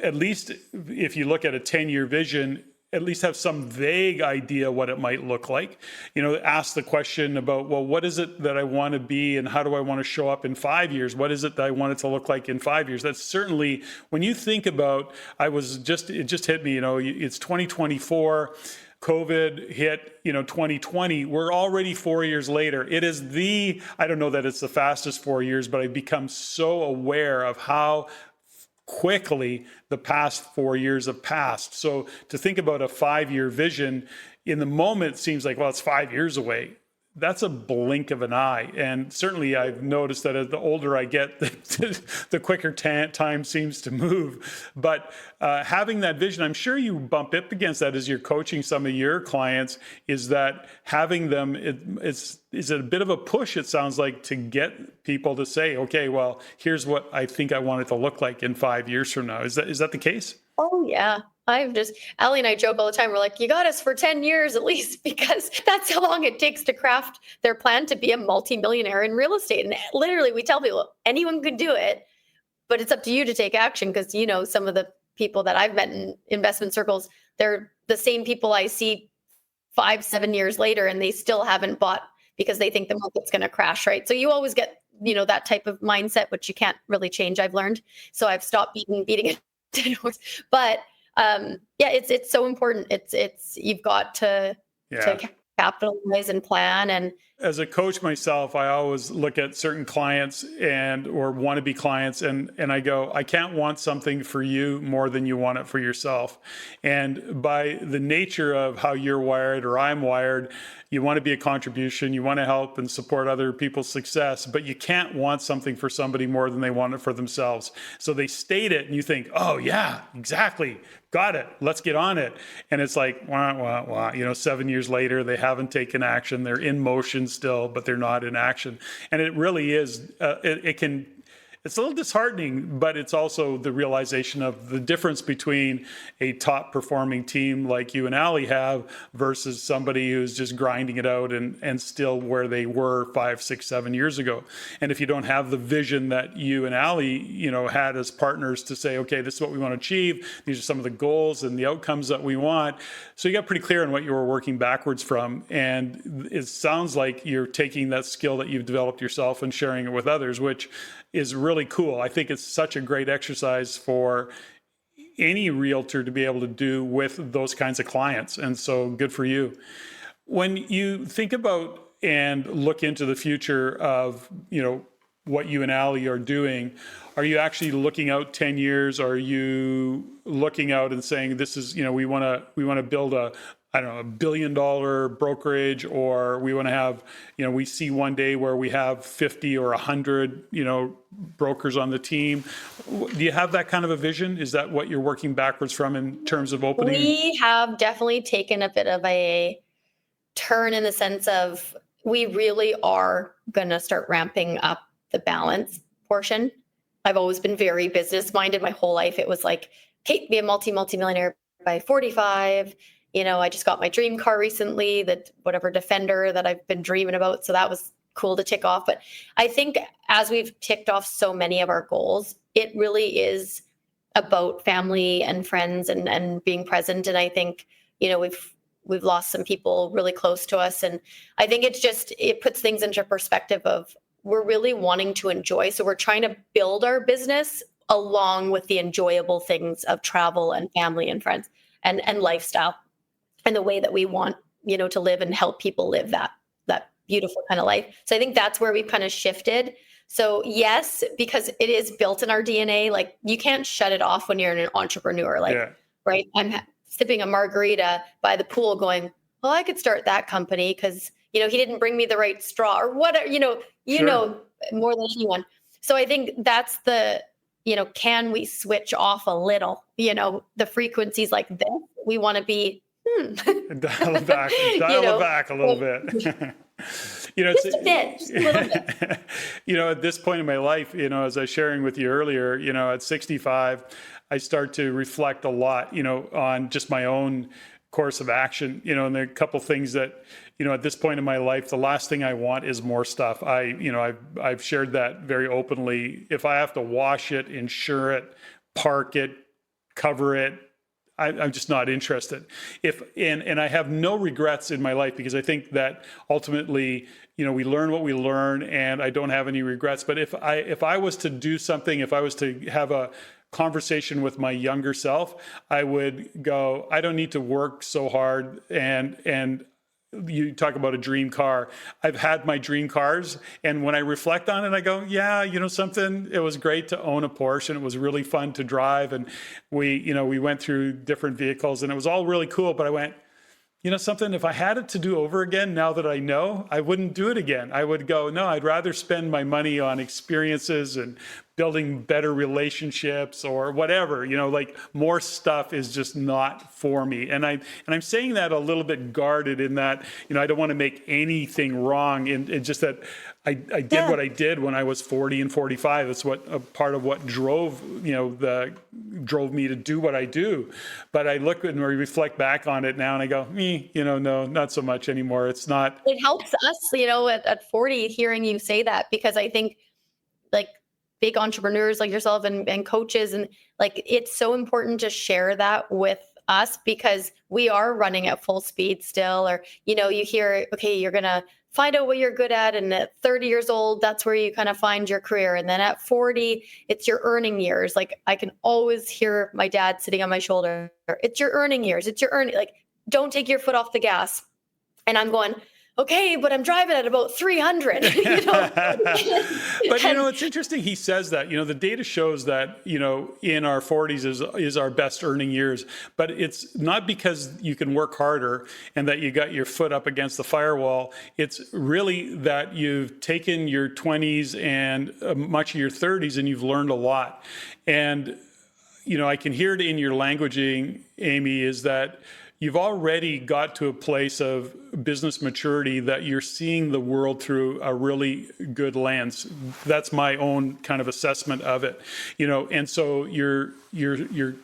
at least if you look at a 10-year vision, at least have some vague idea what it might look like. Ask the question about, well, what is it that I want to be and how do I want to show up in 5 years? What is it that I want it to look like in 5 years? That's certainly, when you think about, it just hit me, it's 2024, COVID hit, 2020. We're already 4 years later. It is I don't know that it's the fastest 4 years, but I've become so aware of how quickly the past 4 years have passed. So to think about a 5-year vision, in the moment, it seems like, well, it's 5 years away. That's a blink of an eye. And certainly I've noticed that as the older I get, the quicker time seems to move. But having that vision, I'm sure you bump up against that as you're coaching some of your clients, is that having them, is it a bit of a push, it sounds like, to get people to say, okay, well, here's what I think I want it to look like in 5 years from now. Is that the case? Oh, yeah. Allie and I joke all the time. We're like, you got us for 10 years at least, because that's how long it takes to craft their plan to be a multimillionaire in real estate. And literally, we tell people anyone could do it, but it's up to you to take action. Because, some of the people that I've met in investment circles, they're the same people I see 5-7 years later, and they still haven't bought because they think the market's going to crash, right? So you always get, that type of mindset, which you can't really change, I've learned. So I've stopped beating it. But it's so important. It's you've got to capitalize and plan. And as a coach myself, I always look at certain clients or wannabe clients, and I go, I can't want something for you more than you want it for yourself. And by the nature of how you're wired or I'm wired, you want to be a contribution, you want to help and support other people's success, but you can't want something for somebody more than they want it for themselves. So they state it and you think, oh yeah, exactly. Got it. Let's get on it. And it's like, wah, wah, wah. 7 years later, they haven't taken action. They're in motion still, but they're not in action. And it really is, it's a little disheartening, but it's also the realization of the difference between a top performing team like you and Allie have versus somebody who's just grinding it out and still where they were 5, 6, 7 years ago. And if you don't have the vision that you and Allie, had as partners to say, okay, this is what we want to achieve. These are some of the goals and the outcomes that we want. So you got pretty clear on what you were working backwards from. And it sounds like you're taking that skill that you've developed yourself and sharing it with others, which is really cool. I think it's such a great exercise for any realtor to be able to do with those kinds of clients. And so good for you. When you think about and look into the future of, what you and Allie are doing, are you actually looking out 10 years? Are you looking out and saying, this is, we want to build a $1 billion brokerage, or we want to have, we see one day where we have 50 or 100, brokers on the team. Do you have that kind of a vision? Is that what you're working backwards from in terms of opening? We have definitely taken a bit of a turn in the sense of we really are going to start ramping up the balance portion. I've always been very business minded my whole life. It was like, okay, be a multi-millionaire by 45. I just got my dream car recently, that whatever Defender that I've been dreaming about. So that was cool to tick off. But I think as we've ticked off so many of our goals, it really is about family and friends and being present. And I think, we've lost some people really close to us. And I think it puts things into perspective of we're really wanting to enjoy. So we're trying to build our business along with the enjoyable things of travel and family and friends and lifestyle and the way that we want, to live and help people live that beautiful kind of life. So I think that's where we've kind of shifted. So yes, because it is built in our DNA, like you can't shut it off when you're an entrepreneur, right? I'm sipping a margarita by the pool going, well, I could start that company because, he didn't bring me the right straw or whatever, Sure. more than anyone. So I think that's can we switch off a little, the frequencies like this? We want to be, Dial it back, it back a little bit. Just a bit, just a little bit. At this point in my life, as I was sharing with you earlier, at 65, I start to reflect a lot, on just my own course of action, and there are a couple things that, at this point in my life, the last thing I want is more stuff. I've shared that very openly. If I have to wash it, insure it, park it, cover it, I'm just not interested. And I have no regrets in my life because I think that ultimately, we learn what we learn, and I don't have any regrets. But if I was to do something, if I was to have a conversation with my younger self, I would go, I don't need to work so hard. And you talk about a dream car. I've had my dream cars. And when I reflect on it, I go, yeah, something, it was great to own a Porsche and it was really fun to drive. And we went through different vehicles and it was all really cool. But I went, something, if I had it to do over again, now that I know, I wouldn't do it again. I would go, no, I'd rather spend my money on experiences and building better relationships or whatever, like more stuff is just not for me. And I'm saying that a little bit guarded in that, I don't want to make anything wrong. And just that I did what I did when I was 40 and 45. It's what a part of what drove me to do what I do. But I look and reflect back on it now and I go, no, not so much anymore. It's not. It helps us, at 40, hearing you say that, because I think like big entrepreneurs like yourself and coaches, and like, it's so important to share that with us because we are running at full speed still. Or, you hear, okay, you're going to find out what you're good at. And at 30 years old, that's where you kind of find your career. And then at 40, it's your earning years. Like I can always hear my dad sitting on my shoulder. It's your earning years. It's your earning, like, don't take your foot off the gas. And I'm going, okay, but I'm driving at about 300. But it's interesting. He says that, the data shows that, in our 40s is our best earning years, but it's not because you can work harder and that you got your foot up against the firewall. It's really that you've taken your 20s and much of your 30s and you've learned a lot. And, I can hear it in your languaging, Amy, is that you've already got to a place of business maturity that you're seeing the world through a really good lens. That's my own kind of assessment of it, and so you're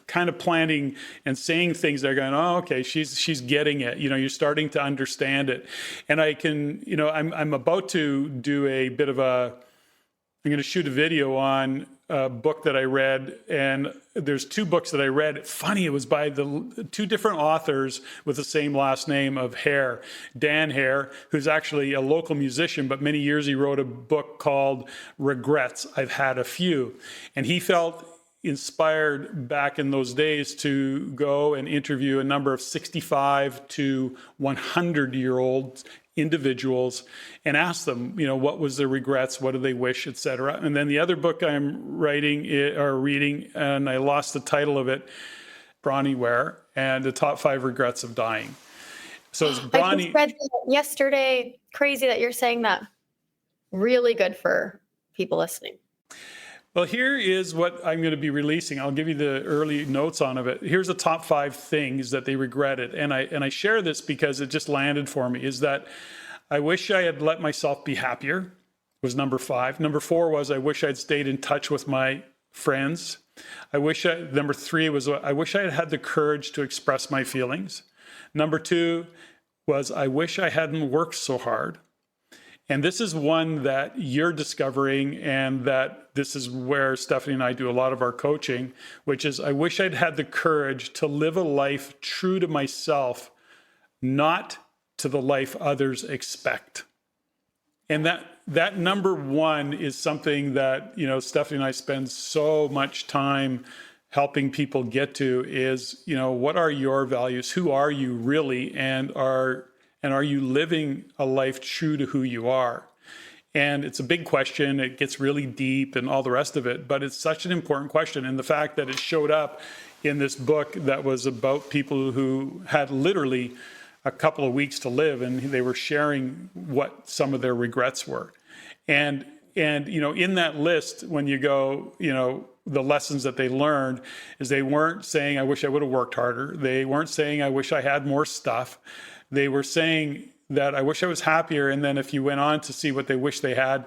kind of planning and saying things that are going, oh, okay, she's getting it. You're starting to understand it. And I can, I'm about to do I'm going to shoot a video on a book that I read, and there's two books that I read. Funny, it was by the two different authors with the same last name of Hare. Dan Hare, who's actually a local musician, but many years he wrote a book called Regrets. I've Had a Few. And he felt inspired back in those days to go and interview a number of 65 to 100-year-old individuals and ask them, what was their regrets, what do they wish, etc. And then the other book I'm reading, and I lost the title of it, Bronnie Ware, and the Top 5 Regrets of Dying. So it's Bronnie. I just read that yesterday. Crazy that you're saying that. Really good for people listening. Well, here is what I'm going to be releasing. I'll give you the early notes on it. Here's the top 5 things that they regretted. And I share this because it just landed for me, is that I wish I had let myself be happier, was number 5. Number 4 was I wish I'd stayed in touch with my friends. Number 3 was I wish I had had the courage to express my feelings. Number 2 was I wish I hadn't worked so hard. And this is one that you're discovering, and that this is where Stephanie and I do a lot of our coaching, which is, I wish I'd had the courage to live a life true to myself, not to the life others expect. And that number one is something that, Stephanie and I spend so much time helping people get to is, what are your values? Who are you really? And are you living a life true to who you are? And it's a big question. It gets really deep and all the rest of it, but it's such an important question. And the fact that it showed up in this book that was about people who had literally a couple of weeks to live, and they were sharing what some of their regrets were. And in that list, when you go, the lessons that they learned is they weren't saying, I wish I would have worked harder. They weren't saying, I wish I had more stuff. They were saying that I wish I was happier. And then if you went on to see what they wish they had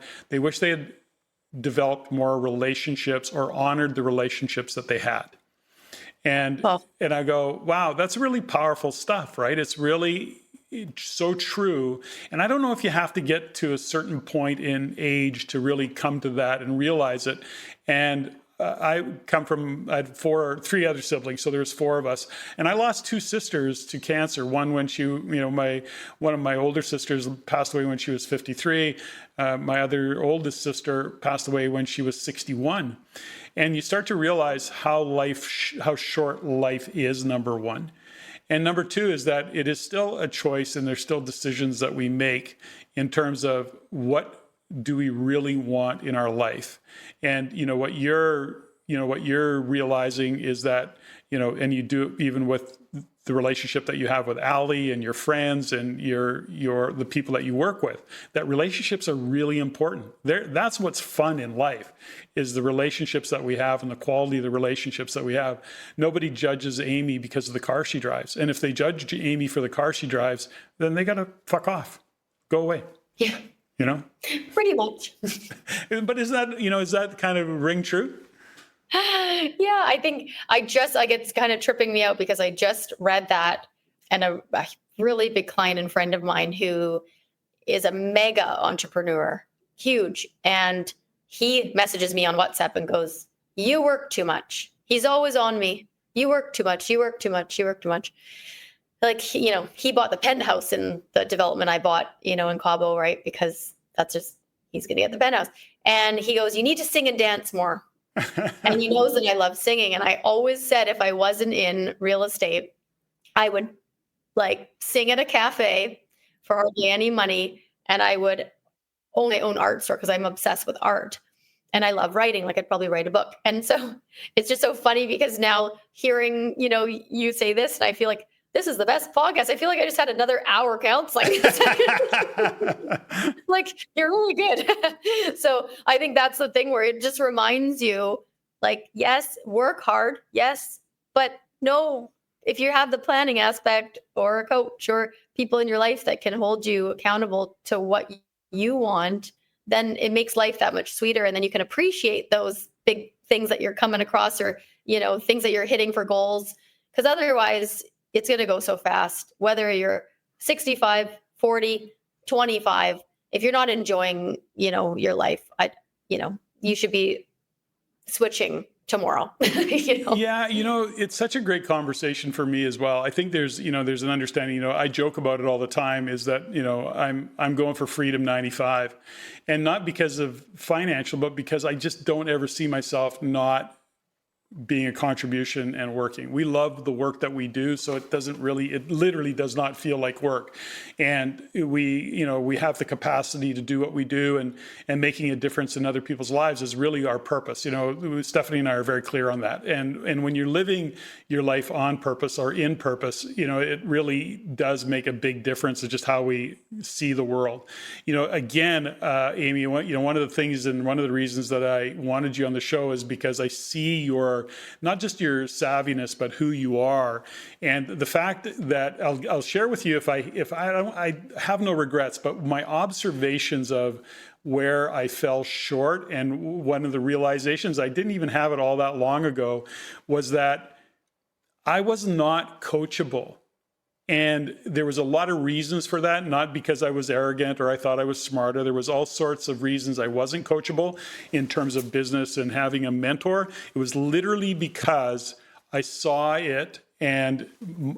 developed more relationships or honored the relationships that they had. And I go, wow, that's really powerful stuff, right? It's really so true. And I don't know if you have to get to a certain point in age to really come to that and realize it. And I had three other siblings, so there's four of us, and I lost two sisters to cancer. One when one of my older sisters passed away when she was 53. My other oldest sister passed away when she was 61. And you start to realize how short life is, number one. And number two is that it is still a choice, and there's still decisions that we make in terms of what do we really want in our life. And what you're realizing is that, and you do even with the relationship that you have with Ali and your friends and the people that you work with, that relationships are really important. That's what's fun in life, is the relationships that we have and the quality of the relationships that we have. Nobody judges Amy because of the car she drives. And if they judge Amy for the car she drives, then they got to fuck off, go away. Yeah. Pretty much. But is that kind of ring true? Yeah, I think it's kind of tripping me out because I just read that, and a really big client and friend of mine who is a mega entrepreneur, huge. And he messages me on WhatsApp and goes, "You work too much." He's always on me. "You work too much. You work too much. You work too much." Like, he bought the penthouse in the development I bought, in Cabo, right? Because he's going to get the penthouse. And he goes, "You need to sing and dance more." And he knows that I love singing. And I always said, if I wasn't in real estate, I would sing at a cafe for hardly any money. And I would own my own art store because I'm obsessed with art. And I love writing. I'd probably write a book. And so it's just so funny because now hearing, you say this, and I feel like this is the best podcast. I feel like I just had another hour counseling. You're really good. So I think that's the thing where it just reminds you, yes, work hard. Yes. But no, if you have the planning aspect or a coach or people in your life that can hold you accountable to what you want, then it makes life that much sweeter. And then you can appreciate those big things that you're coming across, or, things that you're hitting for goals. Because otherwise, it's going to go so fast, whether you're 65, 40, 25. If you're not enjoying, your life, you should be switching tomorrow. Yeah, it's such a great conversation for me as well. I think there's an understanding, I joke about it all the time, is that, I'm going for Freedom 95, and not because of financial, but because I just don't ever see myself not being a contribution and working. We love the work that we do, so it literally does not feel like work. And we have the capacity to do what we do, and making a difference in other people's lives is really our purpose. Stephanie and I are very clear on that. And when you're living your life on purpose or in purpose, it really does make a big difference in just how we see the world. Again, Amy, one of the things and one of the reasons that I wanted you on the show is because I see not just your savviness, but who you are. And the fact that I'll share with you, if I have no regrets, but my observations of where I fell short, and one of the realizations, I didn't even have it all that long ago, was that I was not coachable. And there was a lot of reasons for that, not because I was arrogant or I thought I was smarter. There was all sorts of reasons I wasn't coachable in terms of business and having a mentor. It was literally because I saw it, and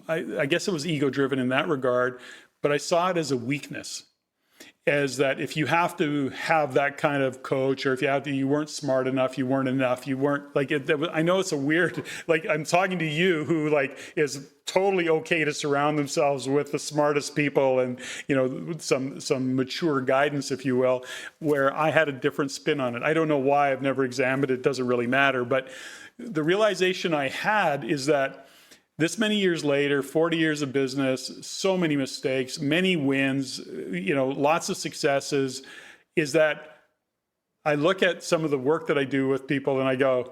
I guess it was ego-driven in that regard, but I saw it as a weakness. As that if you have to have that kind of coach, or if you weren't smart enough, you weren't enough, you weren't like it. I know it's a weird, like I'm talking to you who like is totally okay to surround themselves with the smartest people and, some mature guidance, if you will, where I had a different spin on it. I don't know why. I've never examined it. It doesn't really matter. But the realization I had is that this many years later, 40 years of business, so many mistakes, many wins, lots of successes, is that I look at some of the work that I do with people and I go,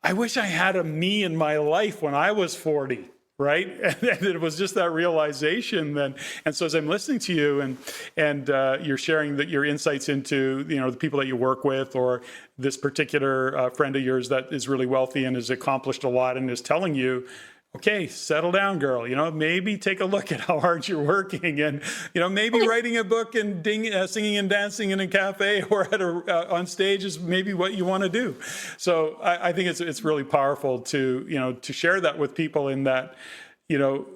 I wish I had a me in my life when I was 40, right? And it was just that realization then. And so as I'm listening to you and you're sharing your insights into, the people that you work with, or this particular friend of yours that is really wealthy and has accomplished a lot and is telling you, okay, settle down, girl. Maybe take a look at how hard you're working, and maybe writing a book and singing and dancing in a cafe or on stage is maybe what you want to do. So I think it's really powerful to share that with people. In that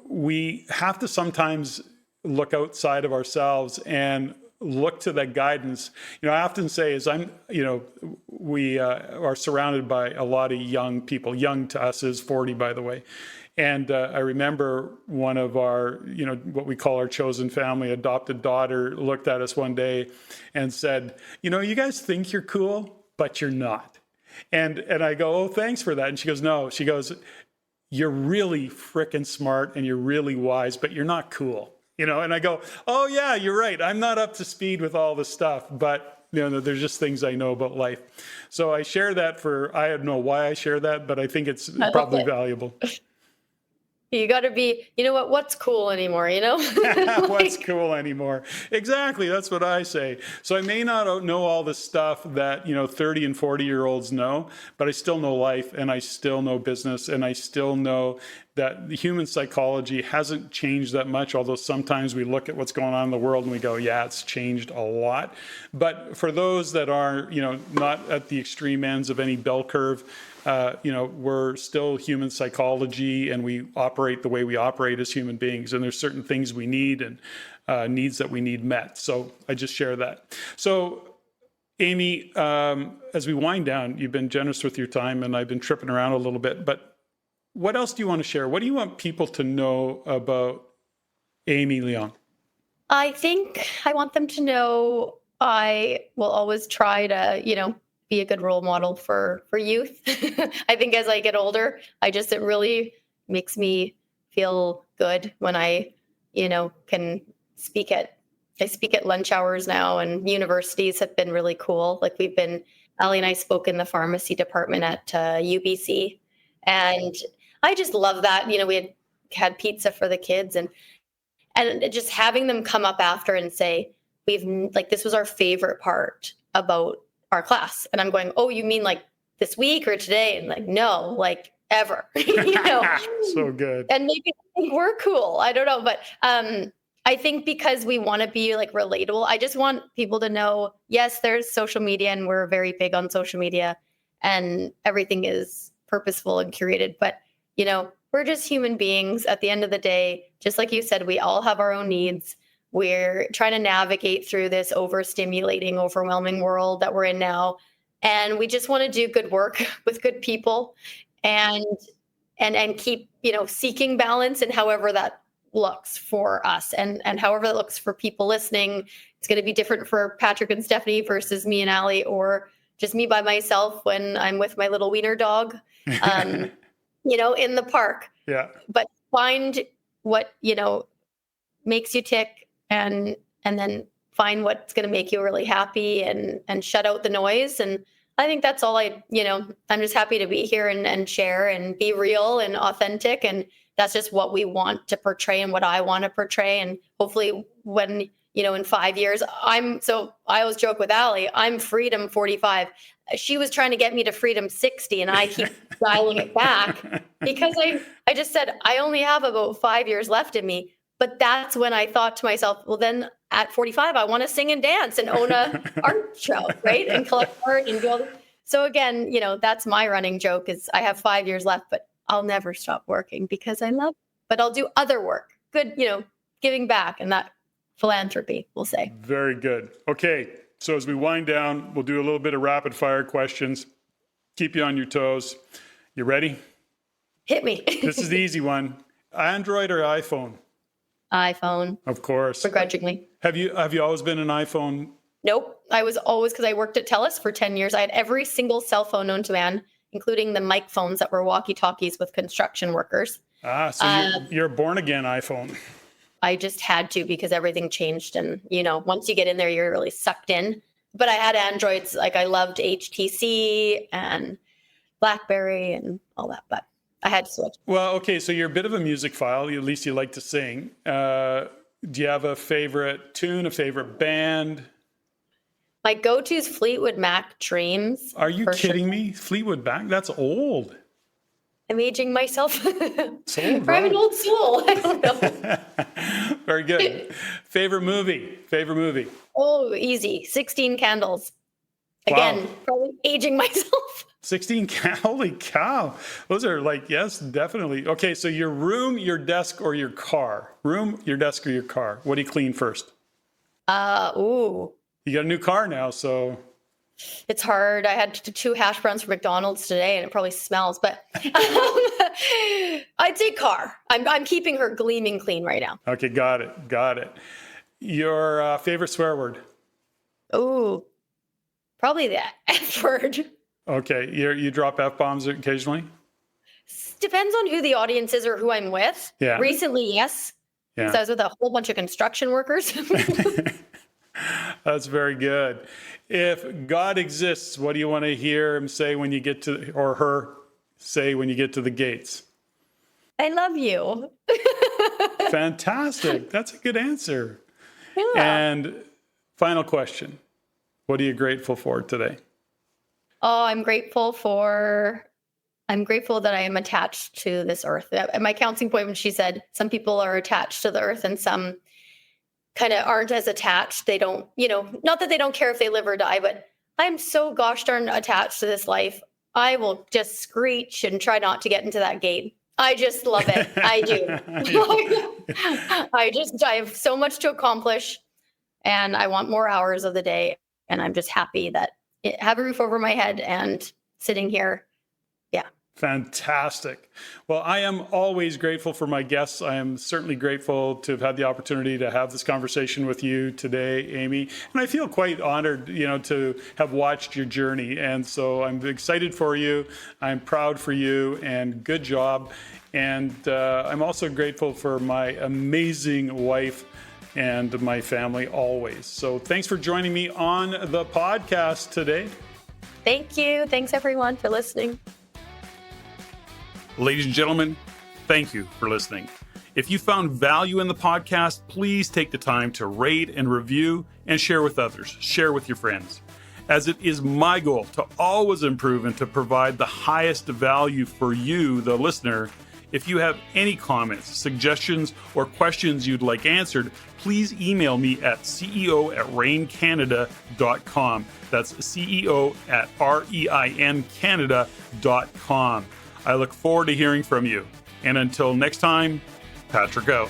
we have to sometimes look outside of ourselves and look to that guidance. I often say we are surrounded by a lot of young people. Young to us is 40, by the way. And I remember one of our, what we call our chosen family, adopted daughter, looked at us one day and said, you guys think you're cool, but you're not. And I go, oh, thanks for that. And she goes, no. She goes, you're really frickin' smart and you're really wise, but you're not cool. And I go, oh yeah, you're right. I'm not up to speed with all this stuff, but there's just things I know about life. So I share that I don't know why I share that, but I think it's probably valuable. You got to be, what's cool anymore, What's cool anymore? Exactly. That's what I say. So I may not know all the stuff that, 30 and 40-year-olds know, but I still know life, and I still know business, and I still know that the human psychology hasn't changed that much, although sometimes we look at what's going on in the world and we go, yeah, it's changed a lot. But for those that are, not at the extreme ends of any bell curve, we're still human psychology, and we operate the way we operate as human beings. And there's certain things we need and needs that we need met. So I just share that. So Amy, as we wind down, you've been generous with your time, and I've been tripping around a little bit, but what else do you want to share? What do you want people to know about Amy Leong? I think I want them to know I will always try to, be a good role model for youth. I think as I get older, it really makes me feel good when I, can speak I speak at lunch hours now, and universities have been really cool. Like Ali and I spoke in the pharmacy department at UBC, and I just love that. We had pizza for the kids, and just having them come up after and say, this was our favorite part about our class. And I'm going, oh, you mean like this week or today? And like, no, like ever, So good. And maybe they think we're cool. I don't know. But I think because we want to be like relatable, I just want people to know, yes, there's social media, and we're very big on social media, and everything is purposeful and curated. But, we're just human beings at the end of the day. Just like you said, we all have our own needs. We're trying to navigate through this overstimulating, overwhelming world that we're in now. And we just want to do good work with good people and keep, seeking balance, and however that looks for us and however that looks for people listening. It's going to be different for Patrick and Stephanie versus me and Ali, or just me by myself when I'm with my little wiener dog, in the park. Yeah. But find what, makes you tick, and then find what's going to make you really happy, and shut out the noise. And I think that's all I'm just happy to be here and share and be real and authentic. And that's just what we want to portray and what I want to portray. And hopefully when, in 5 years, I always joke with Ali, I'm freedom 45. She was trying to get me to freedom 60, and I keep dialing it back because I just said, I only have about 5 years left in me. But that's when I thought to myself, well, then at 45, I want to sing and dance and own a art show, right? And collect art and do all that. So again, that's my running joke is I have 5 years left, but I'll never stop working because I love it. But I'll do other work. Good, giving back and that philanthropy, we'll say. Very good. Okay. So as we wind down, we'll do a little bit of rapid fire questions. Keep you on your toes. You ready? Hit me. This is the easy one. Android or iPhone? iPhone. Of course. Begrudgingly. Have you always been an iPhone? Nope. I was always, because I worked at TELUS for 10 years. I had every single cell phone known to man, including the mic phones that were walkie-talkies with construction workers. So you're a born-again iPhone. I just had to because everything changed. And, once you get in there, you're really sucked in. But I had Androids. Like I loved HTC and BlackBerry and all that. But I had to switch. Well, okay. So you're a bit of a music file. At least you like to sing. Do you have a favorite tune, a favorite band? My go-to is Fleetwood Mac, Dreams. Are you kidding me? Fleetwood Mac? That's old. I'm aging myself. I'm Old, an old soul. I don't know. Very good. Favorite movie? Oh, easy. 16 Candles. Again, Wow. probably aging myself. 16 holy cow. Those are yes, definitely. Okay, so your room, your desk, or your car? Room, your desk, or your car? What do you clean first? Ooh. You got a new car now, so... It's hard. I had 2 hash browns from McDonald's today, and it probably smells. But I'd say car. I'm keeping her gleaming clean right now. Okay, got it. Your favorite swear word? Ooh, probably the F word. Okay, you drop F-bombs occasionally? Depends on who the audience is or who I'm with. Yeah. Recently, yes. Yeah. So I was with a whole bunch of construction workers. That's very good. If God exists, what do you want to hear him say when you get to, or her say when you get to the gates? I love you. Fantastic. That's a good answer. Yeah. And final question. What are you grateful for today? Oh, I'm grateful that I am attached to this earth. At my counseling appointment, she said some people are attached to the earth and some kind of aren't as attached. They don't, not that they don't care if they live or die, but I'm so gosh darn attached to this life. I will just screech and try not to get into that gate. I just love it. I do. I have so much to accomplish and I want more hours of the day. And I'm just happy that I have a roof over my head and sitting here. Yeah. Fantastic. Well, I am always grateful for my guests. I am certainly grateful to have had the opportunity to have this conversation with you today, Amy. And I feel quite honored, to have watched your journey. And so I'm excited for you. I'm proud for you and good job. And I'm also grateful for my amazing wife and my family always. So thanks for joining me on the podcast today. Thank you. Thanks everyone for listening. Ladies and gentlemen, thank you for listening. If you found value in the podcast, please take the time to rate and review and share with others. Share with your friends. As it is my goal to always improve and to provide the highest value for you, the listener, if you have any comments, suggestions, or questions you'd like answered, please email me at ceo@reincanada.com. That's ceo@reincanada.com. I look forward to hearing from you. And until next time, Patrick out.